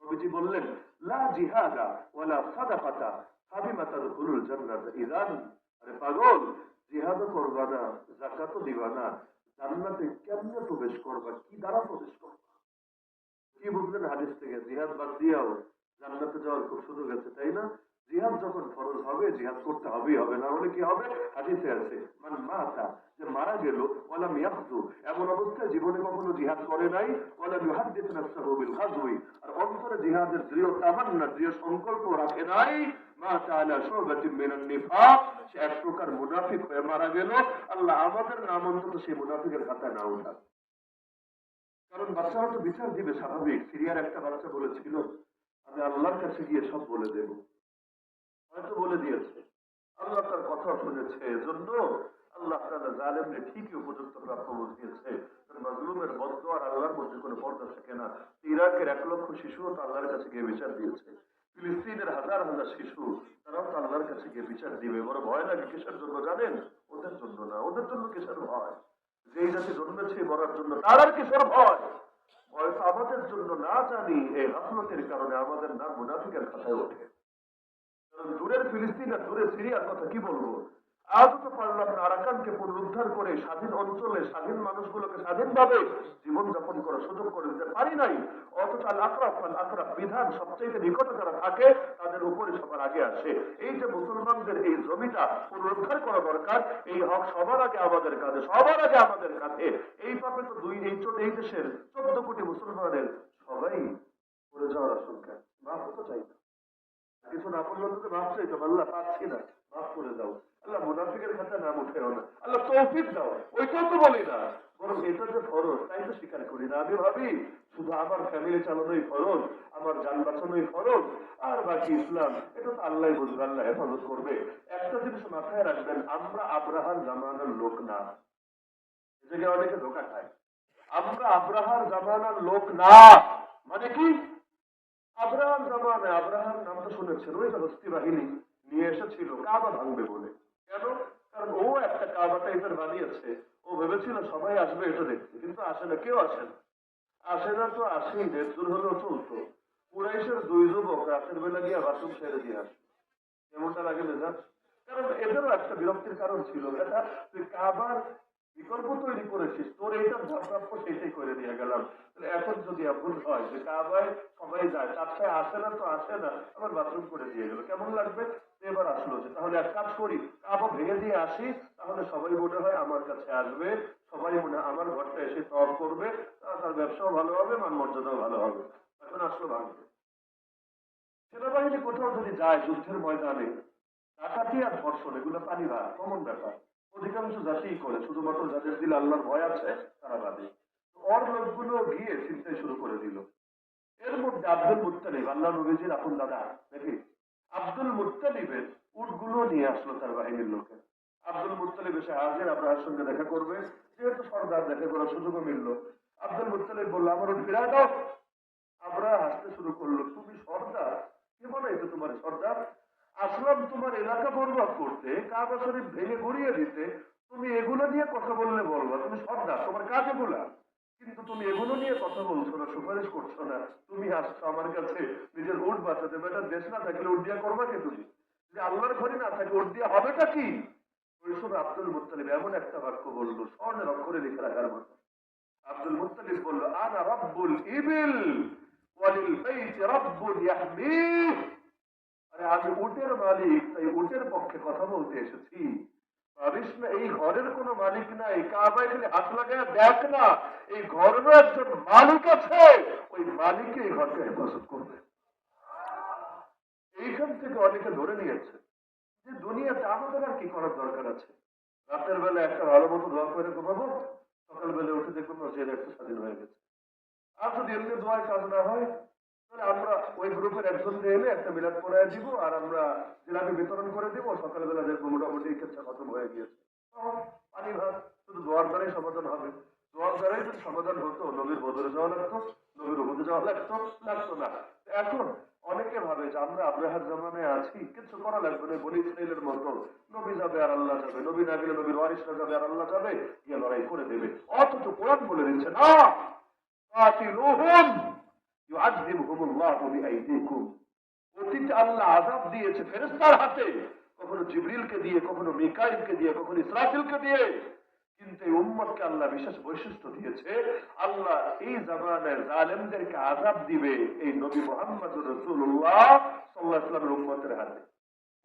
নবীজি বললেন লা জিহাদা ওয়ালা সাদাকাতা ফাবিমা তাদখুলুল জান্নাত ইযান, আরে পাগল, জিহাদও করবা না, যাকাতও দিবা না, জান্নাতে কেমনে প্রবেশ করবা, কি দ্বারা প্রবেশ করবা? কি বুঝলেন হাদিস থেকে? জিহাদ বাদ দিয়েও জান্নাতে যাওয়ার খুব সুযোগ আছে, তাই না? জিহাদ যখন ফরজ হবে জিহাদ করতে হবেই হবে, না হলে কি হবে? হাদিসে আছে মান মাতা, যে মারা গেল ওয়ালাম ইয়াহজু, এমন অবস্থায় জীবনে কখনো জিহাদ করে নাই, ওয়ালাম ইউহাদ্দিস নাফসাহু বিল গাজওয়ি, আর অন্তরে জিহাদের দৃঢ় তামান্না দৃঢ় সংকল্প রাখে নাই, মাতা আলা শুবাতিন মিনান নিফাক, সে এক প্রকার মুনাফিক হয়ে মারা গেল। আল্লাহ আমাদের নাম অন্তত সেই মুনাফিকের খাতায় না উঠান। কারণ বাচ্চা হয়তো বিচার দিবে স্বাভাবিক। সিরিয়ার একটা বাচ্চা বলেছিল আমি আল্লাহর কাছে গিয়ে সব বলে দেব, হয়তো বলে দিয়েছে, আল্লাহ তার কথা শুনেছে, এজন্য আল্লাহ তাআলা জালেমকে ঠিকই উপযুক্ত প্রাপ্য বুঝিয়েছে। মাজলুমের বদদোয়া আর আল্লাহর মধ্যে কোনো পর্দা থাকে না। ইরাকের 1,00,000 শিশুও তো আল্লাহর কাছে গিয়ে বিচার দিয়েছে, ফিলিস্তিনের হাজার হাজার শিশু তারাও তো আল্লাহর কাছে গিয়ে বিচার দিবে। বড় ভয় লাগে কিসের জন্য জানেন? ওদের জন্য না। ওদের জন্য কিসের ভয়? যেই জাতি জন্মেছে মরার জন্য, তার আর কিসের ভয়? ভয় তো আমাদের জন্য, না জানি এই গাফলতের কারণে আমাদের নাম মুনাফিকের খাতায় ওঠে। দূরের ফিলিস্তিন আর দূরের সিরিয়ার কথা কি বলবো, আজও তো পারলাম না আরাকানকে পুনরুদ্ধার করে স্বাধীন অঞ্চলে স্বাধীন মানুষগুলোকে স্বাধীনভাবে জীবনযাপন করার সুযোগ করে দিতে পারি নাই। অথচ আল আকরাফ বিধান সবচেয়ে নিকটে যারা থাকে তাদের উপরে সবার আগে আসে। এই যে মুসলমানদের এই জমিটা পুনরুদ্ধার করা দরকার, এই হক সবার আগে আমাদের কাছে, সবার আগে আমাদের কাছে। এই পাপে তো এই দেশের 14 কোটি মুসলমানের সবাই পড়ে যাওয়ার আশঙ্কা। মাফ তো চাই না, কিছু না করলে তো মাফ চাইতো, আল্লাহ পাচ্ছি না, মাফ করে দাও। আল্লাহ মুনাফিকের খাতা নাম উঠেও না, আল্লাহ তৌফিক দাও। ওইটাও তো বলি না, বরং এটা যে ফরজ তাই তো স্বীকার করি না। আমি ভাবি শুধু আমার ফ্যামিলি চালানোই ফরজ, আমার যান বাঁচানোই ফরজ, আর বাকি ইসলাম এটা তো আল্লাহ বুঝবে, আল্লাহ হেফাজত করবে। একটা জিনিস মাথায় রাখবেন, আমরা আব্রাহার জামানার লোক না। এ জায়গায় অনেকে ধোকা খায়। আমরা আব্রাহার জামানার লোক না মানে কি? আব্রাহাম জামানে, আব্রাহাম নাম তো শুনেছেন, ওই যে হস্তি বাহিনী নিয়ে এসেছিল কাবা ভাঙবে বলে। কেন? কারণ ও একটা কাবা টাইপের বানিয়েছে, ও ভেবেছিল সবাই আসবে এটা দেখতে, কিন্তু আসে না, কেউ আসে না। আসে না তো আসেই, দেড় দূর হলেও চলতো। কুরাইশের 2 যুবক রাতের বেলা গিয়ে বাথরুম ছেড়ে দিয়ে আসে, এমনটা লাগে মেজাজ। কারণ এদেরও একটা বিরক্তির কারণ ছিল, এটা তুই কাবার বিকল্প তৈরি করেছিস, তোর এইটা প্রাপ্য সেইটাই করে দিয়ে গেলাম। এখন যদি এমন হয় যে কাবায় সবাই যায়, চারটায় আসে না তো আসে না, আবার বাথরুম করে দিয়ে গেল, কেমন লাগবে? এবার আসলো যে তাহলে এক কাজ করি, কাবা ভেঙে দিয়ে আসি, তাহলে সবাই মনে হয় আমার কাছে আসবে, সবাই মনে হয় আমার ঘরটা এসে তর করবে, তার ব্যবসাও ভালো হবে, মান মর্যাদাও ভালো হবে। এখন আসলো ভাঙবে। সেনাবাহিনী কোথাও যদি যায় যুদ্ধের ময়দানে, ডাকাতি আর ধর্ষণ এগুলো পানিভা কমন ব্যাপার, অধিকাংশ জাতিই করে, শুধুমাত্র যাদের দিলে আল্লাহর ভয় আছে তারা বাদে। ওর লোকগুলো গিয়ে চিন্তাই শুরু করে দিল। এর মধ্যে আব্দুল মুত্তালিব, আল্লাহ নবীজির আপন দাদা নাকি, আব্দুল মুত্তালিবের উটগুলো নিয়ে আসলো তার বাহিনীর লোকে। আব্দুল মুত্তালিব এসে হাজির, আব্রাহার সঙ্গে দেখা করবে, যেহেতু সর্দার দেখা করার সুযোগও মিললো। আব্দুল মুত্তালিব বললো আমার উট ফিরায় দাও। আব্রাহা হাসতে শুরু করলো, তুমি সর্দার? কে বানাইছো তোমার সর্দার? আসলাম তোমার এলাকা বরবাদ করতে, কাবা শরীফ ভেঙে গড়িয়ে দিতে, তুমি এগুলো নিয়ে কথা বললে বলবা তুমি সর্দার, তোমার কাজ এগুলা? কিন্তু তুমি এগুলো নিয়ে কথা বলছো না, সুপারিশ করছো না, তুমি আসছো আমার কাছে নিজের উট বাঁচাতে। বেটা দেশ না থাকলে উট দিয়া করবা কে তুমি? যে আল্লাহর ঘরে না থাকে উট দিয়া হবেটা কি? ওই সময় আব্দুল মুত্তালিব এমন একটা বাক্য বললো, স্বর্ণের অক্ষরে লিখে রাখার মতো। আব্দুল মুত্তালিব বলল আনা রাব্বুল ইবিল ওয়ালিল বাইতি রাব্বুন ইয়াহমিহ। আরে আমি উটের মালিক, তাই উটের পক্ষে কথা বলতে এসেছি। ভাবিস না এই ঘরের কোনো মালিক নাই, কাবায় খালি হাত লাগায় দেখ না, এই ঘরেরও একজন মালিক আছে, ওই মালিকই এই ঘরকে হেফাজত করবে। এইখান থেকে অনেকে ধরে নিয়েছে যে দুনিয়াতে আমাদের আর কি করার দরকার আছে। রাতের বেলা একটা ভালো মতো দোয়া করে ঘুমাবো, সকালবেলা উঠে দেখবো মসজিদ একটু স্বাধীন হয়ে গেছে। আর যদি এমনি দোয়ায় কাজ না হয়, তাহলে আমরা ওই গ্রুপের একজনকে এনে একটা মিলাদ পড়ায় দিব, আর আমরা জিলাপি বিতরণ করে দিব, সকালবেলা দেখবো মোটামুটি এই ক্ষেত্রে খতম হয়ে গিয়েছে। পানি ভাত শুধু দোয়ার দ্বারাই সমাধান হবে। দোয়ার দ্বারাই যদি সমাধান হতো, নবীর বদরে যাওয়া লাগতো, নবীর উহুদে যাওয়া লাগতো না। এখন অনেকে ভাবে যে আমরা আব্রাহার জামানায় আছি, কিছু করা লাগবে না, বনি ইসরাইলের মতো নবী যাবে আর আল্লাহ যাবে, নবী না গেলে নবীর ওয়ারিসরা যাবে আর আল্লাহ যাবে, গিয়ে লড়াই করে দেবে। অথচ কোরআন বলে দিচ্ছে না, অতীতে আল্লাহ আযাব দিয়েছে ফেরেশতার হাতে, কখনো জিবরিলকে দিয়ে, কখনো মিকাইলকে দিয়ে, কখনো ইসরাফিলকে দিয়ে। কিন্তু এই উম্মতকে আল্লাহ বিশেষ বৈশিষ্ট্য দিয়েছে, আল্লাহ এই জামানায় জালেমদেরকে আযাব দিবে এই নবী মুহাম্মদ রাসূলুল্লাহ সাল্লাল্লাহু আলাইহি ওয়াসাল্লামের উম্মতের হাতে।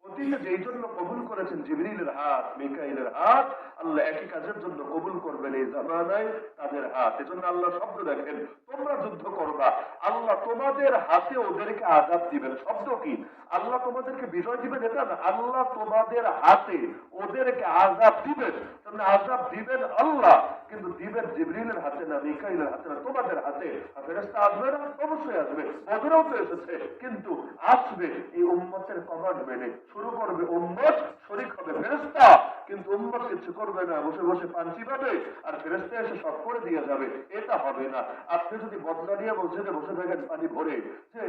অতীতে যেই জন্য কবুল করেছেন জিবরিলের হাত, মিকাইলের হাত, আল্লাহ একই কাজের জন্য কবুল করবেন এই জামানায় তাদের হাত। এজন্য আল্লাহ শব্দ দেখেন, তোমরা যুদ্ধ করবা, আল্লাহ তোমাদের হাতে ওদেরকে আযাব দিবেন। শব্দ কি? আল্লাহ তোমাদেরকে বিজয় দিবেন এটা না, আল্লাহ তোমাদের হাতে ওদেরকে আযাব দিবেন। তাহলে আযাব দিবেন আল্লাহ, কিন্তু দিবেন জিবরিলের হাতে না, মিকাইলের হাতে না, তোমাদের হাতে। আর ফেরেশতা আসবে না? অবশ্যই আসবে, বদরেও তো এসেছে, কিন্তু আসবে এই উম্মতের কমান্ড মেনে। শুরু করবে উম্মত, শরীক হবে ফেরেশতা, কিন্তু উম্মত কিছু করবে না, বসে বসে পাঞ্চি পাবে আর ফেরেশতা এসে সব করে দিয়ে যাবে। এটা হবে না। আপনি যদি বদলা নিয়ে মসজিদে বসে থাকেন পানি ভরে, যে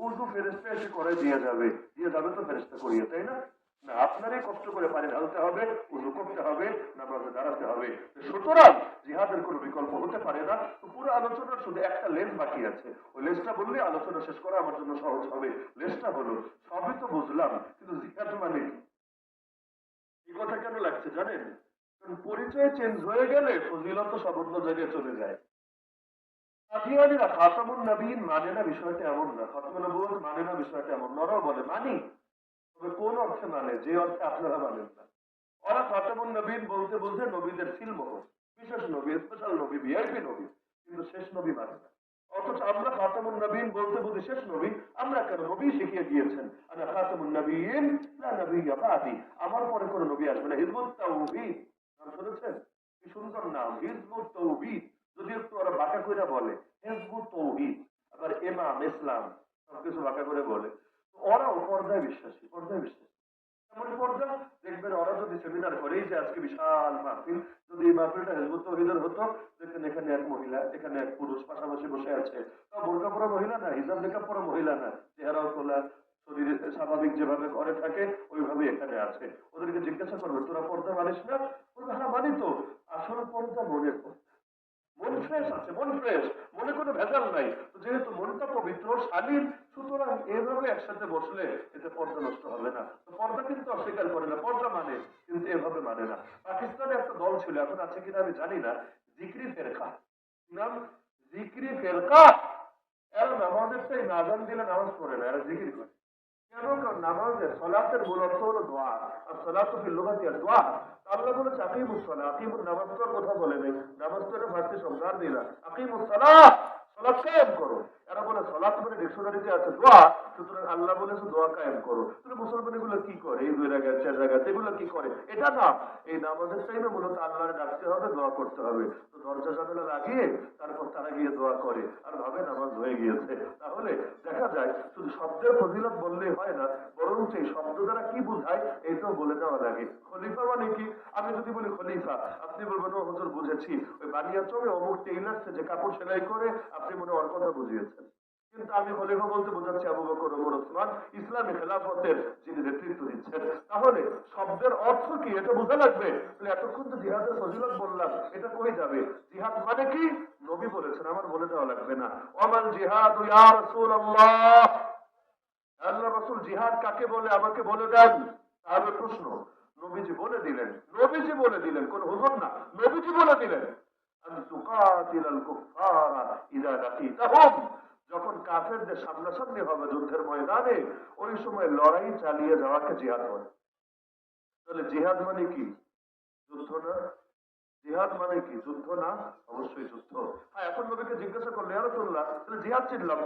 উর্দু ফেরেশতা এসে করে দিয়ে যাবে তো ফেরেশতা করিয়ে, তাই না? না, আপনারই কষ্ট করে পানি ঢালতে হবে, উজু করতে হবে, নামাজে দাঁড়াতে হবে। সুতরাং জিহাদের কোনো বিকল্প হতে পারে না। তো পুরো আলোচনার শুধু একটা লেস বাকি আছে, ওই লেসটা বললে আলোচনা শেষ করা আমার জন্য সহজ হবে। লেসটা হলো, সবই তো বুঝলাম, কিন্তু জিহাদ মানে কি? এই কথা কেন লাগছে জানেন? কারণ পরিচয় চেঞ্জ হয়ে গেলে ফজিলত সব অন্য জায়গায় চলে যায়। কাদিয়ানীরা খাতামুন নবীন মানে না, বিষয়টা এমন না। খাতামুন নবুয়ত মানে না, বিষয়টা এমন না। ওরাও বলে মানি, তবে কোন অর্থে মানে, যে অর্থে আপনারা মানেন না। ওরা খাতামুন নবীন বলতে বলতে নবীদের সিলমোহর, বিশেষ নবী, স্পেশাল নবী, ভিআইপি নবী, কিন্তু শেষ নবী মানে না। অথচ আমরা খাতামুন নবীন বলতে বলতে শেষ নবী। আমরা কেন? নবী শিখিয়ে দিয়েছেন, আনা খাতামুন নবীন লা নবিয়্যা বাদি, আমার পরে কোনো নবী আসবে না। হিজবুত তাওহীদ নাম শুনেছেন? কি সুন্দর নাম, হিজবুত তাওহীদ। যদি একটু ওরা বাঁকা করে বলে হিজবুত তাওহীদ, আবার ইমাম ইসলাম সবকিছু বাঁকা করে বলে। ওরাও পর্দায় বিশ্বাসী, পর্দায় বিশ্বাসী। এমন পর্দা দেখবেন, ওরা যদি সেমিনার করে, যে আজকে বিশাল মাহফিল, যদি এই মাহফিলটা হিজবুত তাওহীদের হতো, দেখেন এখানে এক মহিলা, এখানে এক পুরুষ পাশাপাশি বসে আছে, তাও বোরকা পরা মহিলা না, হিজাব নেকাব পরা মহিলা না, চেহারাও তোলা, শরীরে স্বাভাবিক যেভাবে ঘরে থাকে ওইভাবে এখানে আছে। ওদেরকে জিজ্ঞাসা করবে, তোরা পর্দা মানিস না? বলবে হ্যাঁ মানি তো। আসলে পর্দা মনের পর্দা, মন ফ্রেশ আছে, মন ফ্রেশ, মনে কোনো ভেজাল নাই। তো যেহেতু মনটা পবিত্র শালীন, সুতরাং এভাবে একসাথে বসলে এতে পর্দা নষ্ট হবে না। তো পর্দা কিন্তু অস্বীকার করে না, পর্দা মানে, কিন্তু এভাবে মানে না। পাকিস্তানে একটা দল ছিল, এখন আছে কিনা আমি জানি না, জিক্রি ফেরকা নাম, জিক্রি ফেরকা। এরা নামাজের টাইম আজান দিলে নামাজ পড়ে না, এরা জিকির করে। কেন? কারণ নামাজের সলাতের মূল অর্থ হলো দোয়া, আর সলাত ফিল লুগাতি দোয়া। আল্লাহ বলেছে আকিমুস সালাহ, আকিমুস, নামাজ তো কথা বলে নেই, নামাজ তো এটা ফার্সি শব্দ আর দিলা, আকিমুস সালাহ, সালাত কায়েম করো। এরা বলে সালাত মানে ডিকশনারিতে আছে দোয়া, সুতরাং আল্লাহ বলেছে দোয়া কায়েম করো। তাহলে মুসলমান এগুলো কি করে? এই 2 জায়গায় 4 জায়গাতে এগুলো কি করে? এটা না, এই নামাজের টাইমে মূলত আল্লাহরে ডাকতে হবে, দোয়া করতে হবে। তো দরজা জানালা লাগিয়ে তারপর তারা গিয়ে দোয়া করে আর ভাবে নামাজ হয়ে গিয়েছে। তাহলে দেখা যায় শুধু শব্দের ফজিলত বললেই হয় না, বরং সেই শব্দ দ্বারা কি বুঝায় এটাও বলে দেওয়া লাগে। খলিফা মানে কি? আমি যদি বলি খলিফা, আপনি বলবেন ও হুজুর বুঝেছি, ওই বানিয়াচরে অমুক টেইলার যে কাপড় সেলাই করে, আপনি মনে ওর কথা বুঝিয়েছেন। কিন্তু আমি খলিফা বলতে বোঝাচ্ছি আবু বকর, ওমর, ওসমান, ইসলামী খেলাফতের যিনি নেতৃত্ব দিচ্ছেন। তাহলে শব্দের অর্থ কি এটা বোঝা লাগবে। এতক্ষণ তো জিহাদের ফজিলত বললাম, এটা কই যাবে? জিহাদ মানে কি? নবী বলেছেন, আমার বলে দেওয়া লাগবে না। ওয়ামাল জিহাদ ইয়া রাসূলুল্লাহ, আল্লাহ রাসূল জিহাদ কাকে বলে আমাকে বলে দেন। তাহলে প্রশ্ন, নবীজি বলে দিলেন, নবীজি বলে দিলেন, কোন হুজুর না, নবীজি বলে দিলেন, আন তুকাতিলাল কুফারা ইযা লাকিতাহুম, যখন কাফেরদের সামনাসামনি হবে যুদ্ধের ময়দানে, ওই সময় লড়াই চালিয়ে যাওয়াকে জিহাদ বলে। তাহলে জিহাদ মানে কি? যুদ্ধ না? জিহাদ মানে কি? যুদ্ধ না? অবশ্যই যুদ্ধ। হ্যাঁ, এখন নবীকে জিজ্ঞাসা করলে ইয়া রাসূলুল্লাহ, তাহলে জিহাদ চিনলাম,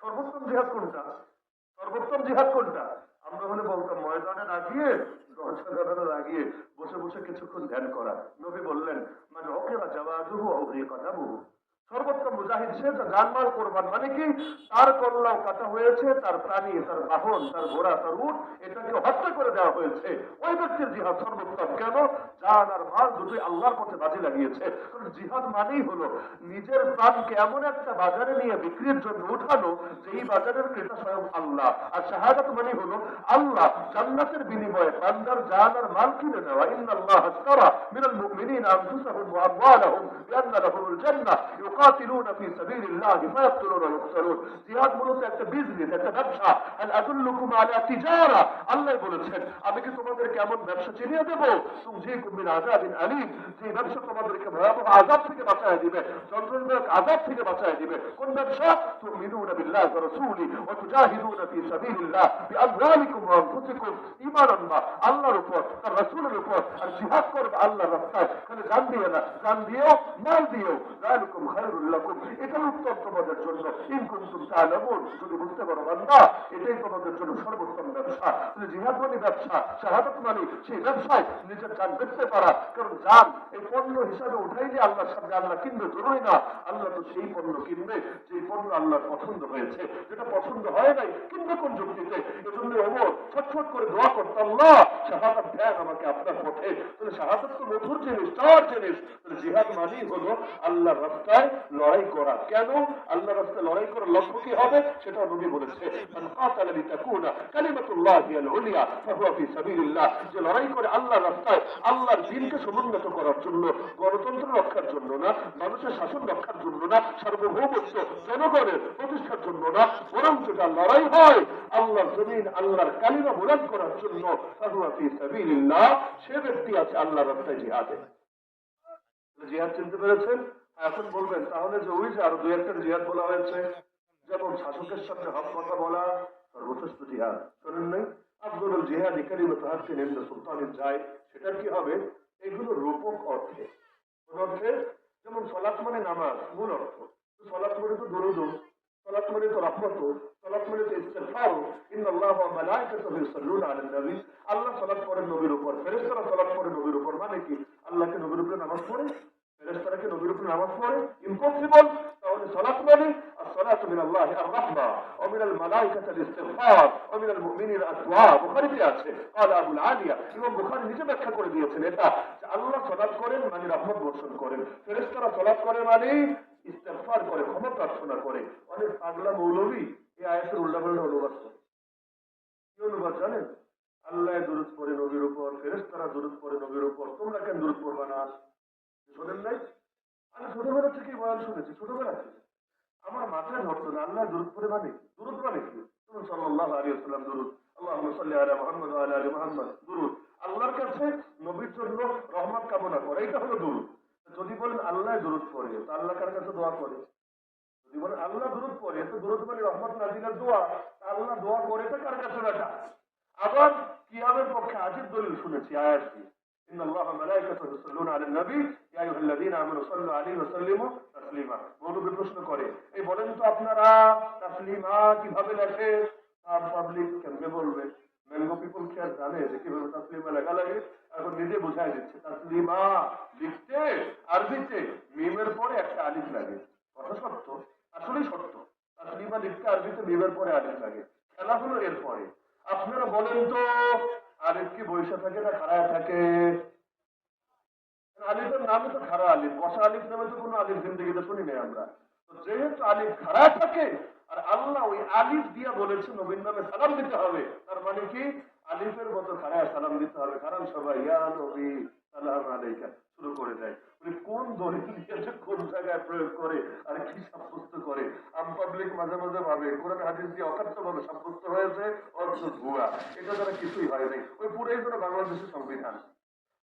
সর্বোত্তম জিহাদ কোনটা? সর্বোত্তম জিহাদ কোনটা? আমরা হলে বলতাম ময়দানে না গিয়ে, দরজা জানালা লাগিয়ে বসে বসে কিছুক্ষণ ধ্যান করা। নবী বললেন, মানে ওকেরা জাওয়াজুহু আও রিকাতাবুহু, সর্বোত্তম মুজাহিদ সে যা জানমাল কোরবান, মানে কি তার কল্লাও কাটা হয়েছে, তার প্রাণী, তার বাহন, তার ঘোড়া, তার উট, এটাকে হত্যা করে দেওয়া হয়েছে। ওই ব্যক্তির জিহাদ সর্বোত্তম। কেন? জান আর মাল দুটোই আল্লাহর পথে বাজি লাগিয়েছে। কারণ জিহাদ মানেই হলো নিজের প্রাণকে এমন একটা বাজারে নিয়ে বিক্রির জন্য উঠানো, যেই বাজারের ক্রেতা স্বয়ং আল্লাহ। আর শাহাদাত মানে হলো আল্লাহ জান্নাতের বিনিময়ে বান্দার জান আর মাল কিনে নেওয়া। ইন্নাল্লাহ আশতারা মিনাল মুমিনিনা আনফুসাহুম ওয়া আমওয়ালাহুম বিআন্না লাহুমুল জান্নাহ ইউকাতিলুনা ফি সাবিলিল্লাহ ফায়াকতুলুনা ওয়া ইউকতালুন। জিহাদ মূলত একটা বিজনেস, একটা ব্যবসা। হাল আদুল্লুকুম আলা তিজারা, আল্লাহ বলেছেন আমি কি তোমাদেরকে এমন ব্যবসা চিনিয়ে দেবো তুমজিকুম মিন আযাবিন আলীম, যে ব্যবসা তোমাদেরকে ভয়াবহ আযাব থেকে বাঁচায় দিবে, যন্ত্রণাদায়ক আযাব থেকে বাঁচায় দিবে। কোন ব্যবসা? তুমিনুনা বিল্লাহি ওয়া রাসূলিহি ওয়া তুজাহিদুনা ফি সাবিলিল্লাহ বিআমওয়ালিকুম ওয়া আনফুসিকুম, ঈমান আনবা আল্লাহর উপর, তার রাসূলের উপর, আর জিহাদ করবে আল্লাহর রাস্তায়। খালি জান দিয়ে না, জান দিও, মাল দিও। যালিকুম খায়রুল লাকুম, এটা উত্তম তোমাদের জন্য। ইন কুনতুম তা'লামুন, যদি বুঝতে পারো বান্দা এটাই তোমাদের জন্য সর্বোত্তম ব্যবসা। জিহাদ মানে ব্যবসা, শাহাদাত মানে সেই ব্যবসায় নিজের জান বেচতে পারা। কারণ জান এই পণ্য হিসাবে উঠাইলে আল্লাহর সামনে আল্লাহ কিনবে জরুরি না। আল্লাহ তো সেই পণ্য কিনবে যে পণ্য আল্লাহর পছন্দ হয়েছে, যেটা পছন্দ হয় নাই কিনবে কোন যুক্তিতে। এজন্য ওমর ছটফট করে দোয়া করতো, আল্লাহ শাহাদাত দেন আমাকে আপনার পথে। তাহলে শাহাদাত তো মধুর জিনিস, চার জিনিস। তাহলে জিহাদ মানেই হলো আল্লাহর রাস্তায় লড়াই করা। কেন আল্লাহর রাস্তায় লড়াই করার লক্ষ্য কি হবে সেটা নবী বলেছে, মান কাতালা লিতাকুনা কালিমাতুল্লাহি আল উলিয়া ফাহুয়া ফি সাবিলিল্লাহ, যে লড়াই করে আল্লাহর রাস্তায় আল্লাহর দ্বীনকে সমুন্নত করার জন্য, গণতন্ত্র রক্ষার জন্য না, মানুষের শাসন রক্ষার জন্য না, সার্বভৌমত্ব জনগণের প্রতিষ্ঠার জন্য না, বরং যেটা লড়াই হয় আল্লাহর জমিন আল্লাহর কালিমা বুলন্দ করার জন্য, ফাহুয়া ফি সাবিলিল্লাহ, সে ব্যক্তি আছে আল্লাহর রাস্তায় জিহাদে। জিহাদ চিনতে পেরেছেন? এখন বলবেন তাহলে যে ওই যে আরো দুই একটা জিহাদ বলা হয়েছে, যেমন শাসকের সামনে হক কথা বলা সর্বশ্রেষ্ঠ জিহাদ, শোনেন নাই? আফদলুল জিহাদ কালিমাতু হাক্কিন ইনদা সুলতানিন যায়, সেটার কি হবে? এগুলো রূপক অর্থে, কোন অর্থে? যেমন সালাত মানে নামাজ, মূল অর্থ সালাত মানে তো দরুদ, সালাত মানে তো রহমত, সালাত মানে তো ইস্তিগফার। ইন্নাল্লাহা ওয়া মালাইকাতুহু ইউসাল্লুনা আলান নবী, আল্লাহ সালাত করেন নবীর উপর, ফেরেশতারা সালাত করে নবীর উপর। মানে কি আল্লাহকে নবীর উপরে নামাজ পড়ে, ফেরেশতারা কি নবীর উপরে নামাজ পড়ে? ইম্পসিবল। তাহলে সালাত মানে আসসালাতু মিনাল্লাহি আর-রাহমা ওয়া মিনাল মালাইকাতি আল-ইস্তিগফার ওয়া মিনাল মুমিনিনা আদ-দুআ। বুখারীতে আছে, قال আবুল আলিয়া, ইমাম বুখারী নিজে ব্যাখ্যা করে দিয়েছেন এটা, যে আল্লাহ সালাত করেন মানে রহমত বর্ষণ করেন, ফেরেশতারা সালাত করে মানে ইস্তিগফার করে, ক্ষমা প্রার্থনা করে। অনেক পাগলা মৌলভী এই আয়াতের উল্টাপাল্টা অনুবাদ করে। কি অনুবাদ জানেন? আল্লাহ দুরূদ পড়ে নবীর উপর, ফেরেশতারা দুরূদ পড়ে নবীর উপর, তোমরা কেন দুরূদ পড়বা না? শোনেন নাই? আমি ছোটবেলা থেকেই বয়ান শুনেছি, ছোটবেলা থেকে আমার মাথায় ধরতো না আল্লাহ দুরূদ পড়ে মানে কি, দুরূদ মানে কি। তুমি সাল্লাল্লাহু আলাইহি ওয়াসাল্লাম দুরূদ, আল্লাহুম্মা সাল্লি আলা মুহাম্মাদ ওয়া আলা আলি মুহাম্মাদ, দুরূদ আল্লাহর কাছে নবীর জন্য রহমত কামনা করে, এটা হলো দুরূদ। যদি বলেন আল্লাহ দুরূদ পড়ে, তো আল্লাহ কার কাছে দোয়া করে? যদি বলেন আল্লাহ দুরূদ পড়ে, তো দুরূদ মানে রহমত নাজিলের দোয়া, আল্লাহ দোয়া করে তো কার কাছে বেটা? আবার কিয়ামের পক্ষে আজিব দলিল শুনেছি আয়াত দিয়ে, ইন্নাল্লাহা ওয়া মালাইকাতুহু ইউসাল্লুনা আলান নবী ইয়া আইয়ুহাল্লাযীনা আমানু সাল্লু আলাইহি ওয়া সাল্লিমু তাসলিমা। মৌলবী প্রশ্ন করে, এই বলেন তো আপনারা তাসলিমা কিভাবে লেখে? পাবলিক কেমনে বলবে? ম্যাঙ্গো পিপল কি আর জানে যে কিভাবে তাসলিমা লেখা লাগে? এখন নিজে বোঝাই দিচ্ছে, তাসলিমা লিখতে আরবিতে মিমের পরে একটা আলিফ লাগে। কথা সত্য, আসলেই সত্য। তাসলিমা লিখতে আরবিতে মিমের পরে আলিফ লাগে, খেলা হলো এর পরে। আপনারা বলেন তো আলিফ কি বৈশা থাকে না খাড়ায় থাকে? আলিফের নামে তো খাড়া আলিফ, বসা আলিফ নামে তো কোনো আলিফ জিন্দগিতে শুনি নাই আমরা। তো যেহেতু আলিফ খাড়া থাকে, আর আল্লাহ ওই আলিফ দিয়া বলেছে নবীর নামে সালাম দিতে হবে, তার মানে কি আলিফের মতো খাড়ায় সালাম দিতে হবে। কারণ সবাই ইয়া নবী সালাম আলাইকা শুরু করে দেয়। উনি কোন দলিল দিয়েছে, কোন জায়গায় প্রয়োগ করে আর কি সাব্যস্ত করে? আম পাবলিক মাঝে মাঝে ভাবে কোরআন হাদিস দিয়ে অকার্য ভাবে সাব্যস্ত হয়েছে, অর্থ ভুয়া। এটা দ্বারা কিছুই হয় নাই। ওই পুরাই যেন বাংলাদেশের সংবিধান,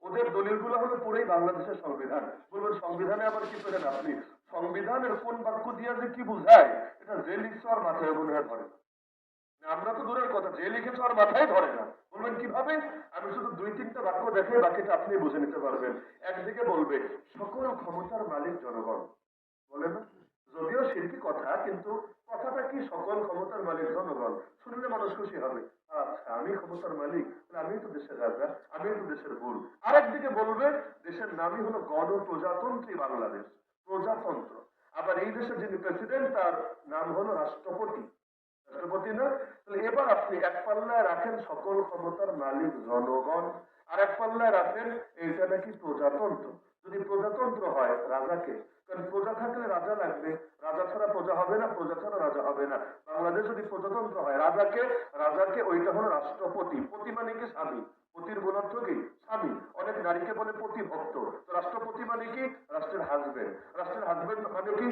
ওদের দলিলগুলো হলো পুরোই বাংলাদেশের সংবিধান। বলবেন সংবিধানে আবার কি করেন আপনি? সংবিধানের কোন বাক্য দিয়ে যে কি বুঝায় এটা যে লিখছে আর মাথায় মনে হয় ধরে না। আমরা তো দূরের কথা, যে লিখেছে আর মাথায় ধরে না। বলবেন কিভাবে? আমি শুধু দুই তিনটা বাক্য দেখে বাকিটা আপনি বুঝে নিতে পারবেন। একদিকে বলবে সকল ক্ষমতার মালিক জনগণ, বলে না? যদিও শিরকি কথা, কিন্তু কথাটা কি সকল ক্ষমতার মালিক জনগণ, শুনলে মানুষ খুশি হবে। আচ্ছা আমি ক্ষমতার মালিক, আমি তো দেশের রাজা, আমি তো দেশের গুরু। আরেকদিকে বলবে দেশের নামই হলো গণপ্রজাতন্ত্রী বাংলাদেশ, প্রজাতন্ত্র। আবার এই দেশের যিনি প্রেসিডেন্ট তার নাম হলো রাষ্ট্রপতি, রাষ্ট্রপতি না? তাহলে এবার আপনি এক পাল্লায় রাখেন সকল ক্ষমতার মালিক জনগণ, আর এক পাল্লায় রাখেন এইটা নাকি প্রজাতন্ত্র। যদি প্রজাতন্ত্র হয় রাজাকে, কারণ প্রজা থাকলে রাজা লাগবে, রাজা ছাড়া প্রজা হবে না, প্রজা ছাড়া রাজা হবে না। বাংলাদেশ যদি প্রজাতন্ত্র হয় রাজাকে, রাজাকে ওইটা হলো রাষ্ট্রপতি। পতি মানে কি স্বামী, পতির গুণ অর্থ কি স্বামী। অনেক নারীকে বলে পতি ভক্ত। তো রাষ্ট্রপতি মানে কি রাষ্ট্রের হাজবেন্ড, রাষ্ট্রের হাজবেন্ড মানে কি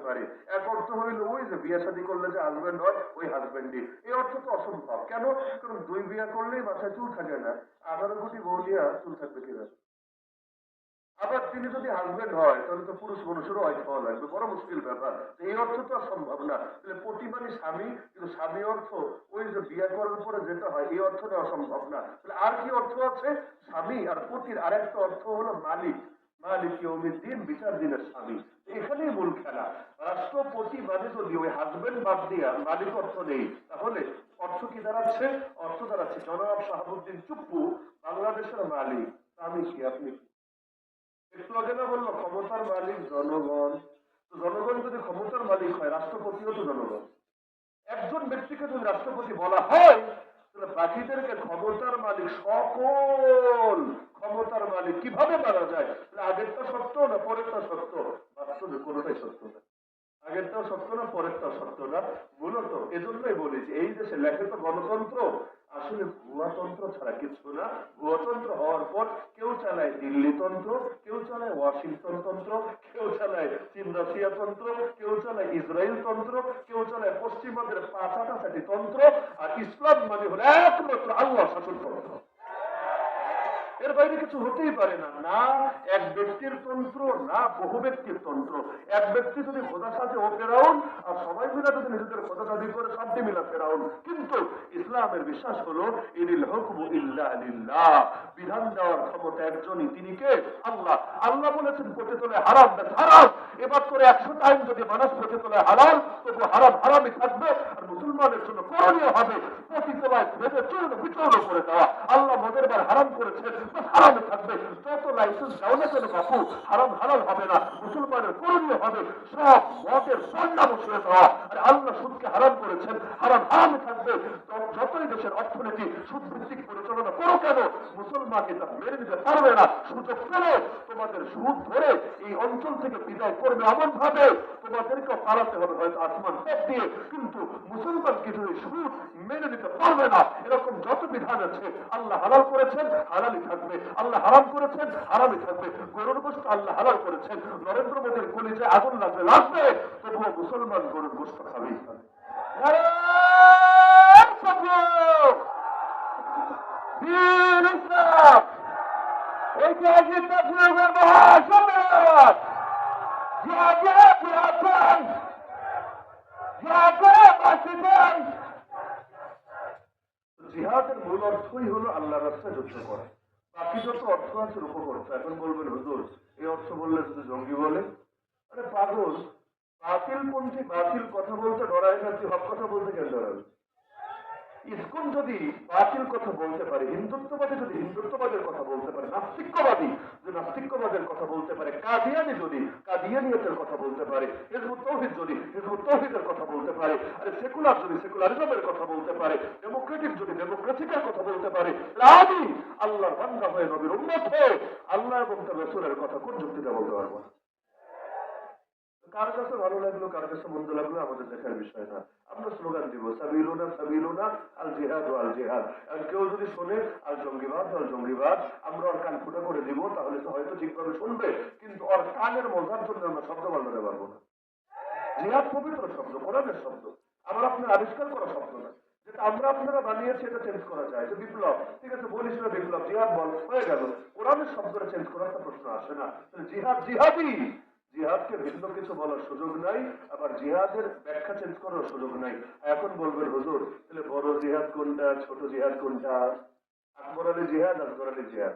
পারে। এক অর্থ হইল ওই যে বিয়ে শাদী করলে যে হাজবেন্ড হয় ওই হাজবেন্ডই, এই অর্থ তো অসম্ভব। কেন? কারণ দুই বিয়ে করলেই মাথায় চুল থাকে না, 18 কোটি বউ দিয়া চুল থাকবে কিভাবে? আবার তিনি যদি হাজবেন্ড হয় তাহলে তো পুরুষ মানুষেরও ওয়াইফ হওয়া লাগবে, বড় মুশকিল ব্যাপার। এই অর্থ তো আর সম্ভব না। তাহলে পতি মানে স্বামী, কিন্তু স্বামী অর্থ ওই যে বিয়ে করার পরে যেটা হয় এই অর্থটা অসম্ভব না। তাহলে আর কি অর্থ আছে? স্বামী আর পতির আরেকটা অর্থ হলো মালিক, মালিক ইয়ৌমিদ্দিন, বিচার দিনের স্বামী। এখানেই মূল খেলা। রাষ্ট্রপতি মানে যদি ওই হাজবেন্ড বাদ দিয়া মালিক অর্থ নেই, তাহলে অর্থ কি দাঁড়াচ্ছে? অর্থ দাঁড়াচ্ছে জনাব শাহাবুদ্দিন চুপ্পু বাংলাদেশের মালিক। আমি কি, আপনি কি? একটু আগে না বললো ক্ষমতার মালিক জনগণ? তো জনগণ যদি ক্ষমতার মালিক হয়, রাষ্ট্রপতিও তো জনগণ। একজন ব্যক্তিকে যদি রাষ্ট্রপতি বলা হয়, তাহলে বাকিদেরকে ক্ষমতার মালিক, সকল ক্ষমতার মালিক কিভাবে মারা যায়? আগেরটা সত্য না পরেরটা সত্য? বাস্তবে কোনোটাই সত্য না। আগেরটাও সত্য না পরেরটাও সত্য না। মূলত এজন্যই বলেছি এই দেশে লেখে তো গণতন্ত্র, আসলে ভুয়াতন্ত্র ছাড়া কিছু না। ভুয়াতন্ত্র হওয়ার পর কেউ চালায় দিল্লি তন্ত্র, কেউ চালায় ওয়াশিংটন তন্ত্র, কেউ চালায় চীন রাশিয়া তন্ত্র, কেউ চালায় ইসরায়েল তন্ত্র, কেউ চালায় পশ্চিমাদের পাচাটাচাটি তন্ত্র। আর ইসলাম মানে হলো একমাত্র আল্লাহ শাসন তন্ত্র। এর বাইরে কিছু হতেই পারে না। না এক ব্যক্তির তন্ত্র, না বহু ব্যক্তির তন্ত্র। এক ব্যক্তি যদি খোদার সাথে ও ফেরাউন, আর সবাই মিলে যদি নিজেদের খোদা দাবি করে সবটি মিলা ফেরাউন। কিন্তু ইসলামের বিশ্বাস হলো ইনিল হুকমু ইল্লা লিল্লাহ, বিধান দেওয়ার ক্ষমতা একজনই, তিনি কে? আল্লাহ। আল্লাহ বলেছেন পথে তোলে হারাম বেশ হারাম। এবার করে 100 টাইম যদি মানুষ পথে তোলে হালাল, তবু হারাম হারামই থাকবে। আর মুসলমানের জন্য করণীয় হবে পতি তোলায় ভেবে চূর্ণ বিচূর্ণ করে দেওয়া। আল্লাহ মদের বার হারাম করেছেন, হারামে থাকবে। যত লাইসেন্স দাও না কেন বাপু, হারাম হালাল হবে না। মুসলমানের করণীয় হবে সব মদের সন্ধ্যা বসিয়ে দেওয়া। আর আল্লাহ সুদকে হারাম করেছেন, হারাম হারামে থাকবে। যতই দেশের অর্থনীতি সুদ ভিত্তিক পরিচালনা করো কেন, মুসলমান এটা মেনে নিতে পারবে না। সুযোগ পেলে তোমাদের সুদ ধরে এই অঞ্চল থেকে বিদায় করবে, এমন ভাবে তোমাদেরকে পালাতে হবে হয়তো আসমান পথ দিয়ে। কিন্তু মুসলমান কিছু সুদ মেনে নিতে পারবে না। এরকম যত বিধান আছে, আল্লাহ হালাল করেছেন হালালই থাকবে, আল্লাহ হারাম করেছেন হারামই থাকবে। গরুর গোশত আল্লাহ হালাল করেছেন, নরেন্দ্র মোদীর কলিজায় আগুন লাগবে লাগবে, তবুও মুসলমান গরুর গোশত খাবেই খাবে। ঐতিহাসিক তাফসীরের মহাসম্মেলন জিহাদের মূল অর্থই হলো আল্লাহ রাস্তায় যুদ্ধ করা। বাকি যত অর্থ আছে উপকর্ষ। এখন বলবেন হুজুর এই অর্থ বললে শুধু জঙ্গি বলে। আরে পাগল, বাতিলপন্থী বাতিল কথা বলতে ডরায় না, তুই হক কথা বলতে কেন ডরাবে? ইসকন যদি বাতিল কথা বলতে পারে, হিন্দুত্ববাদী যদি হিন্দুত্ববাদের কথা বলতে পারে, নাস্তিক্যবাদী যদি নাস্তিক্যবাদের কথা বলতে পারে, কাদিয়ানি যদি কাদিয়ানিয়তের কথা বলতে পারে, হিজবুত তৌহিদ যদি হিজবুত তৌহিদের কথা বলতে পারে, আরে সেকুলার যদি সেকুলারিজমের কথা বলতে পারে, ডেমোক্রেটিক যদি ডেমোক্রেসিকের কথা বলতে পারে, আমি আল্লাহর বান্দা হয়ে নবীর উম্মত হয়ে আল্লাহ এবং তার রাসূলের কথা কোন যুক্তিতে বলতে পারবো না? কার কাছে ভালো লাগলো কার কাছে মন্দ লাগলো আমাদের দেখার বিষয় না। আমরা স্লোগান দিব সাবিলুনা সাবিলুনা আল জিহাদ আল জিহাদ। আর কেউ যদি শোনে আল জঙ্গিবাদ আল জঙ্গিবাদ, আমরা ওর কান ফুটা করে দিব, তাহলে তো হয়তো ঠিকভাবে শুনবে, কিন্তু ওর কানের মজার জন্য আমরা শব্দ বানাতে পারবো না। জিহাদ পবিত্র শব্দ, কোরআনের শব্দ, আমার আপনার আবিষ্কার করা শব্দ না। যেটা আমরা আপনারা বানিয়েছি এটা চেঞ্জ করা যায়। এটা বিপ্লব, ঠিক আছে, বলিস না বিপ্লব, জিহাদ বল, হয়ে গেল। কোরআনের শব্দটা চেঞ্জ করার তো প্রশ্ন আসে না। জিহাদ জিহাদি, জিহাদকে ভিন্ন কিছু বলার সুযোগ নাই, আবার জিহাদের ব্যাখ্যা চেঞ্জ করার সুযোগ নাই। এখন বলবেন হুজুর তাহলে বড় জিহাদ কোনটা, ছোট জিহাদ কোনটা? আকবর আলী জিহাদ, আসগর আলী জিহাদ।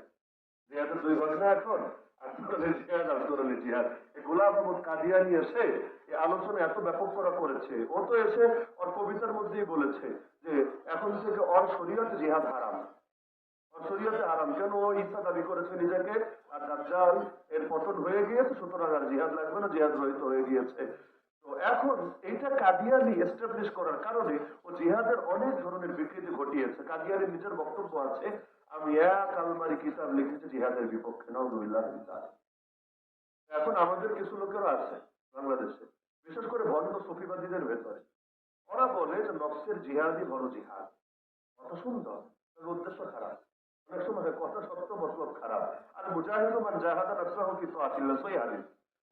জিহাদের দুই ভাগ না এখন, আকবর আলী জিহাদ আসগর আলী জিহাদ। এই গোলাম আহমদ কাদিয়ানি এসে এই আলোচনা এত ব্যাপক করা করেছে। ও তো এসে ওর কবিতার মধ্যেই বলেছে যে এখন থেকে ওর শরীয়তে জিহাদ হারাম, শরীয়তে হারাম। কেন? ও ঈসা দাবি করেছে নিজেকে, আর দাজ্জাল এর পতন হয়ে গিয়েছে, সুতরাং আর জিহাদ লাগবে না, জিহাদ রহিত হয়ে গিয়েছে। তো এখন এইটা কাদিয়ানি এস্টাবলিশ করার কারণে ও জিহাদের অনেক ধরনের বিকৃতি ঘটিয়েছে। কাদিয়ানির নিজের বক্তব্য আছে, আমি এক আলমারি কিতাব লিখেছি জিহাদের বিপক্ষে, নাউযুবিল্লাহ। এখন আমাদের কিছু লোকেরা আছে বাংলাদেশে, বিশেষ করে ভণ্ড সুফিবাদীদের ভেতরে, ওরা বলে যে নফসের জিহাদই বড় জিহাদ। কথা সুন্দর, তবে উদ্দেশ্য খারাপ। অনেক সময় কথা সত্য, মতলব খারাপ। আর মুজাহিদু মান জাহাদা নাফসাহু ফি তাআতিল্লাহ, সহিহ হাদিস।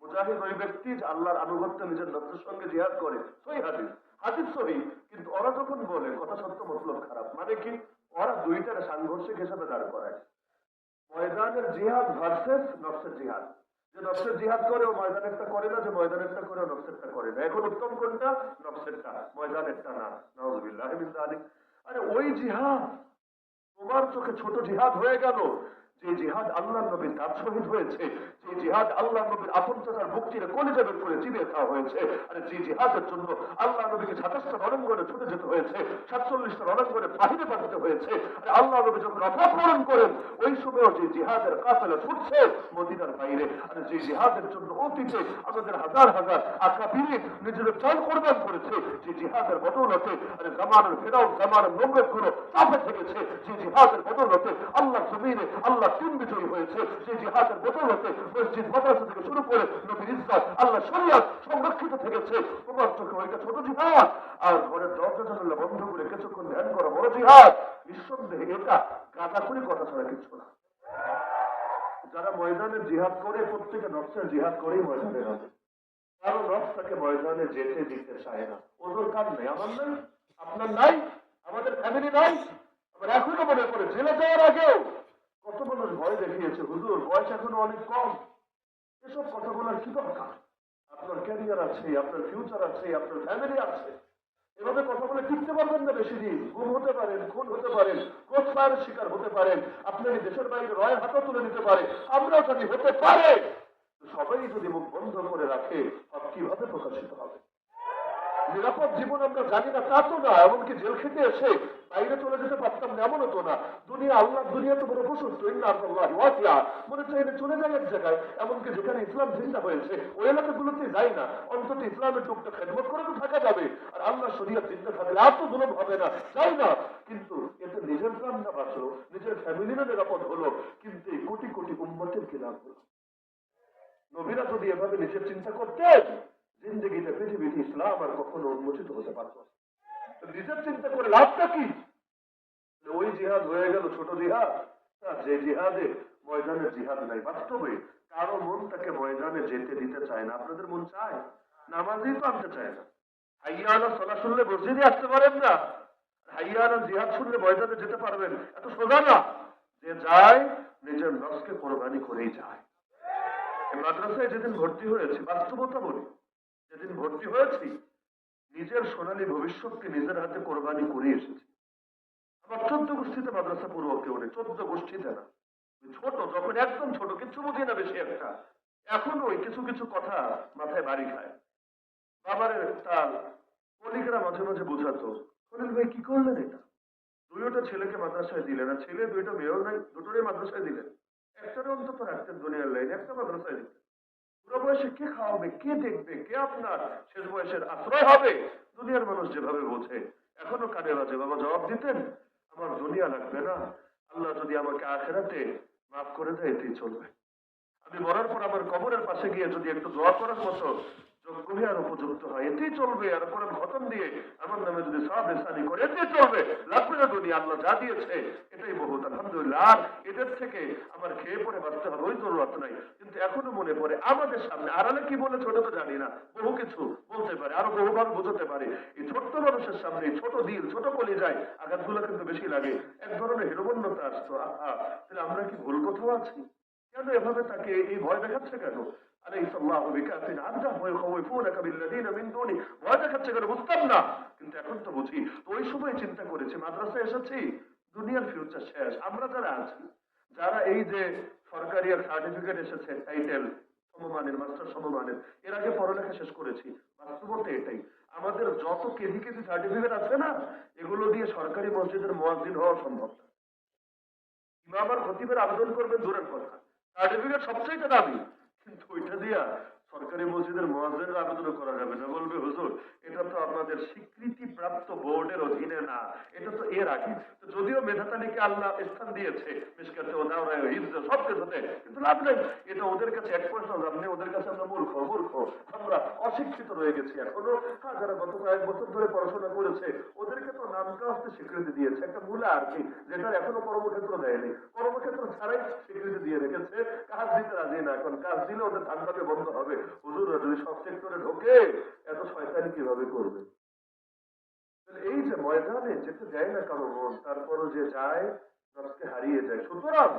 মুজাহিদ ওই ব্যক্তি যে আল্লাহর আনুগত্য নিজের নফসের সঙ্গে জিহাদ করে, সহি হাদিস, হাদিস সহি। কিন্তু ওরা যখন বলে কথা সত্য মতলব খারাপ, মানে কি ওরা দুইটার সাংঘর্ষিক হিসাবে দাঁড় করায়। ময়দানের জিহাদ ভার্সেস নফসের জিহাদ। যে নফসের জিহাদ করে ও ময়দানেরটা করে না, যে ময়দানেরটা করে ও নফসেরটা করে না। এখন উত্তম কোনটা? নফসেরটা, ময়দানেরটা না। নাউযুবিল্লাহি মিন যালিক। আরে ওই জিহাদ তোমার চোখে ছোট জিহাদ হয়ে গেল, যে জিহাদ আল্লাহ নবীর দাঁত শহীদ হয়েছে, যে জিহাদ আল্লাহ নবীর আপন চাচার বুক চিরে কলিজা বের করে চিবিয়ে খাওয়া হয়েছে। আরে যে জিহাদের জন্য আল্লাহ নবীকে 27টা রণাঙ্গনে ছুটে যেতে হয়েছে, 47টা রণাঙ্গনে বাহিরে পাঠাতে হয়েছে। আরে আল্লাহ নবী যখন অপহরণ করেন ওই সময়ও যে জিহাদের কাফেলা ছুটছে মদিনার বাইরে। আরে যে জিহাদের জন্য অতীতে আমাদের হাজার হাজার আকাবির নিজেদের চাল কোরবান করেছে, যে জিহাদের বদৌলতে আরে জামানের ফেরাউন জামানের নমরুদ গুলো চাপে থেকেছে, যে জিহাদের বদৌলতে আল্লাহ জমিনে আল্লাহ তিন বিজয়ী হয়েছে, যে জিহাদের বদৌলতে মসজিদ মাদ্রাসা থেকে শুরু করে নবীর ইজ্জত আল্লাহ শরিয়ত সংরক্ষিত থেকেছে। তোমার চোখে ওইটা ছোট জিহাদ, আর ঘরের দরজা জানালা বন্ধ করে কিছুক্ষণ ধ্যান করা বড় জিহাদ। নিঃসন্দেহে এটা গাঁজাখুরি কথা ছাড়া কিছু না। যারা ময়দানে জিহাদ করে প্রত্যেকে নফসের জিহাদ করেই ময়দানে যাবে, কারো নফস তাকে ময়দানে যেতে দিতে চায় না। ওদের কার নেই, আমার নাই, আপনার নাই, আমাদের ফ্যামিলি নাই। আবার এখনো মনে করে জেলে যাওয়ার আগেও কত মানুষ ভয় দেখিয়েছে, হুজুর বয়স এখনো অনেক কম, এসব কথা বলার কি দরকার? আপনার ক্যারিয়ার আছে, আপনার ফিউচার আছে, আপনার ফ্যামিলি আছে। এভাবে কথা বলে টিকতে পারবেন না বেশি দিন। গুম হতে পারেন, খুন হতে পারেন, ক্রসফায়ারের শিকার হতে পারেন, আপনাকে দেশের বাইরে রয়ের হাতও তুলে দিতে পারে, আমরাও জানি হতে পারে। সবাই যদি মুখ বন্ধ করে রাখে সব কিভাবে প্রকাশিত হবে? নিরাপদ জীবন আমরা জানি না তা তো না, এমনকি জেল খেতে এসে বাইরে চলে যেতে পারতাম না এমনও তো না। দুনিয়া আল্লাহ দুনিয়া তো বড় প্রশস্ত, মনে চাইলে চলে যায় এক জায়গায়, এমনকি যেখানে ইসলাম জিন্দা হয়েছে ওই এলাকাগুলোতে যাই না, অন্তত ইসলামের টুকটা খেদমত করে তো থাকা যাবে। আর আল্লাহ শরিয়ত জিন্দা থাকলে আর তো জুলুম হবে না, যাই না। কিন্তু এতে নিজের প্রাণ না বাঁচলো, নিজের ফ্যামিলিরও নিরাপদ হলো, কিন্তু এই কোটি কোটি উম্মতের কি লাভ হলো? নবীরা যদি এভাবে নিজের চিন্তা করতেন, জিন্দগিতে পৃথিবীতে ইসলাম আর কখনো উন্মোচিত হতে পারত। নিজের চিন্তা করে লাভটা কি? ওই জিহাদ হয়ে গেল ছোট জিহাদ, যে জিহাদে ময়দানের জিহাদ নাই। বাস্তবে কারো মন তাকে ময়দানে যেতে দিতে চায় না। আপনাদের মন চায়? নামাজই তো আনতে চায় না। হাইয়া আলা সালাহ শুনলে মসজিদে আসতে পারেন না, হাইয়া আলা জিহাদ শুনলে ময়দানে যেতে পারবেন, এত সোজা না। যে যায় নিজের নফসকে কোরবানি করেই যায়। এই মাদ্রাসায় যেদিন ভর্তি হয়েছি, বাস্তবতা বলি, যেদিন ভর্তি হয়েছি নিজের সোনালী ভবিষ্যৎকে নিজের হাতে কোরবানি করে এসেছি। আমার 14 গোষ্ঠীতে মাদ্রাসা পুরো কেউ নেই, 14 গোষ্ঠীতে না, ছোট, যখন একদম ছোট, কিচ্ছু বুঝি না বেশি একটা, এখন ওই কিছু কিছু কথা মাথায় বাড়ি খায়। বাবারে তার কলিগরা মাঝে মাঝে বোঝাতো, খলিল ভাই কি করলেন এটা? দুইটা ছেলেকে মাদ্রাসায় দিলেন, আর ছেলে দুইটা মেয়েও নাই, দুটোরই মাদ্রাসায় দিলেন, একটারে অন্তত রাখতেন দুনিয়ার লাইনে, একটা মাদ্রাসায় দিতেন। বুড়ো বয়সে কে খাওয়াবে, কে দেখবে, কে আপনার শেষ বয়সের আশ্রয় হবে? দুনিয়ার মানুষ যেভাবে বোঝে এখনো কানে বাজে। বাবা জবাব দিতেন, আমার দুনিয়া লাগবে না, আল্লাহ যদি আমাকে আখেরাতে মাফ করে দেয় এতেই চলবে। আমি মরার পর আমার কবরের পাশে গিয়ে যদি একটু দোয়া করার মতো যোগ্য হয়ে আর উপযুক্ত হয় এতেই চলবে। আর কোরআন খতম দিয়ে আমার নামে যদি সব এসানি করে এতেই চলবে, লাগবে না দুনিয়া, আল্লাহ যা দিয়েছে এটাই বহুত, আলহামদুলিল্লাহ। আর এদের থেকে আমার খেয়ে পরে বাঁচতে হবে ওই জরুরত নাই। কিন্তু এখনো মনে পড়ে আমাদের সামনে আড়ালে কি বলে ছোট তো জানি না, বহু কিছু বলতে পারে, আরো বহুভাবে বোঝাতে পারে। এই ছোট্ট মানুষের সামনে ছোট দিল ছোট কলি যায়, আঘাতগুলো কিন্তু বেশি লাগে, এক ধরনের হিরোবন্যতা আসতো। আহা, তাহলে আমরা কি ভুল কোথাও আছি? কেন এভাবে তাকে এই ভয় দেখাচ্ছে কেন? ভয় দেখাচ্ছে কেন বুঝতাম না, কিন্তু এখন তো বুঝি। তো ওই সময় চিন্তা করেছি মাদ্রাসায় এসেছি, দুনিয়ার ফিউচার শেষ। আমরা যারা আছি, যারা এই যে সরকারি সার্টিফিকেট এসেছে, টাইটেল সমমানের, মাস্টার সমমানের, এর আগে পড়ালেখা শেষ করেছি, বাস্তবতা এটাই। আমাদের যত কেজি কেজি সার্টিফিকেট আছে না, এগুলো দিয়ে সরকারি মসজিদের মুয়াজ্জিন হওয়া সম্ভব না। ইমাম আর খতিবের আবেদন করবেন দূরের কথা, সার্টিফিকেট সবচেয়ে দামি, কিন্তু ওইটা দিয়া সরকারি মসজিদের মুয়াজ্জিনের আবেদন করা যাবে না। বলবে হুজুর এটা তো আপনাদের স্বীকৃতি প্রাপ্ত বোর্ডের অধীনে না, এটা তো এর আগে। তো যদিও মেধা তালিকা আল্লাহ স্থান দিয়েছে মিশকাতে ও দাওরায়ে হিফজ সব কিছুতে, কিন্তু লাভ নেই, এটা ওদের কাছে 1% লাভ নেই। ওদের কাছে আমরা মূর্খ, আমরা অশিক্ষিত রয়ে গেছি এখনো। হ্যাঁ, যারা গত কয়েক বছর ধরে পড়াশোনা করেছে ওদেরকে তো নাম খানকাহকে স্বীকৃতি দিয়েছে, একটা মূলা আর কি, যেটা এখনো কর্মক্ষেত্র দেয়নি, কর্মক্ষেত্র ছাড়াই স্বীকৃতি দিয়ে রেখেছে, কাজ দিতে রাজি না। এখন কাজ দিলে ওদের ধান্দাকে বন্ধ হবে, হুজুররা যদি সব সেক্টরে ঢোকে এত শয়তানি কিভাবে করবে। এই যে ময়দানে যেতে যায় না কারো মন, তারপরও যে যায় নফসকে হারিয়ে যায়। সুতরাং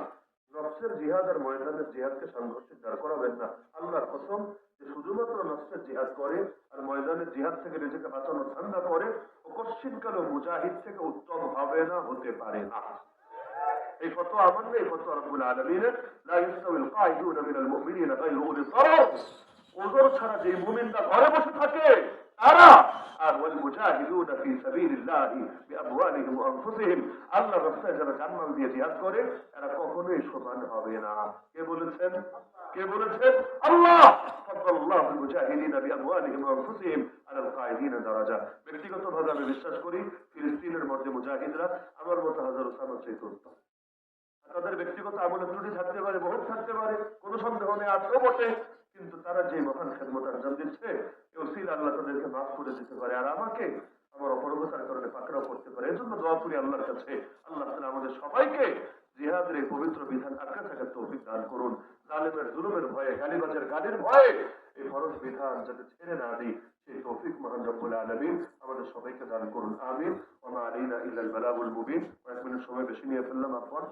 নফসের জিহাদ আর ময়দানের জিহাদকে সাংঘর্ষিক দাঁড় করাবেন না। আল্লাহর কসম, যে শুধুমাত্র নফসের জিহাদ করে আর ময়দানের জিহাদ থেকে নিজেকে বাঁচানোর ধান্দা করে, ও কশ্চিনকালেও মুজাহিদ থেকে উত্তম হবে না, হতে পারে না। এই ফতোয়া আমার না, এই ফতোয়া রব্বুল আলামিনের, লা ইস্তাউল কাঈদুনা মিনাল মুমিনিনা গায়রু উলি দারার। ওজর ছাড়া যে মুমিনরা ঘরে বসে থাকে তারা, আর ওয়াল মুজাহিদুনা ফি সাবিলিল্লাহি বিআমওয়ালিহিম ওয়া আনফুসিহিম, আল্লাহর রাস্তায় যারা জানমাল দিয়ে জিহাদ করে এরা কখনোই সমান হবে না। কে বলেছেন? কে বলেছেন? আল্লাহ। ফাদাল্লাহুল মুজাহিদিনা বিআমওয়ালিহিম ওয়া আনফুসিহিম আলাল কাঈদিনা দারাজা। ব্যক্তিগতভাবে আমি বিশ্বাস করি ফিলিস্তিনের মধ্যে মুজাহিদরা আমার মতো হাজার ওসামার চেয়ে উত্তম। তাদের ব্যক্তিগত আমলে ত্রুটি থাকতে পারে, বহুত থাকতে পারে, কোনো সন্দেহ নেই, আছেও বটে, কিন্তু তারা যে মহান খেদমত আঞ্জাম দিচ্ছে এ ওসিলা আল্লাহ তাদেরকে মাফ করে দিতে পারে, আর আমাকে আমার অপরগতার কারণে পাকড়াও করতে পারে। এজন্য দোয়া করি আল্লাহর কাছে, আল্লাহ তাআলা আমাদের সবাইকে জিহাদের এই পবিত্র বিধান আঁকড়ে থাকার তৌফিক দান করুন। জালেমের জুলুমের ভয়ে, গালিবাজের গালির ভয়ে এই ফরজ বিধান যাতে ছেড়ে না দিই, সেই তৌফিক মহান রব্বুল আলামিন আমাদের সবাইকে দান করুন। আমিন। ওয়া মা আলাইনা ইল্লাল বালাগুল মুবিন। কয়েক মিনিট সময় বেশি নিয়ে ফেললাম আপনার।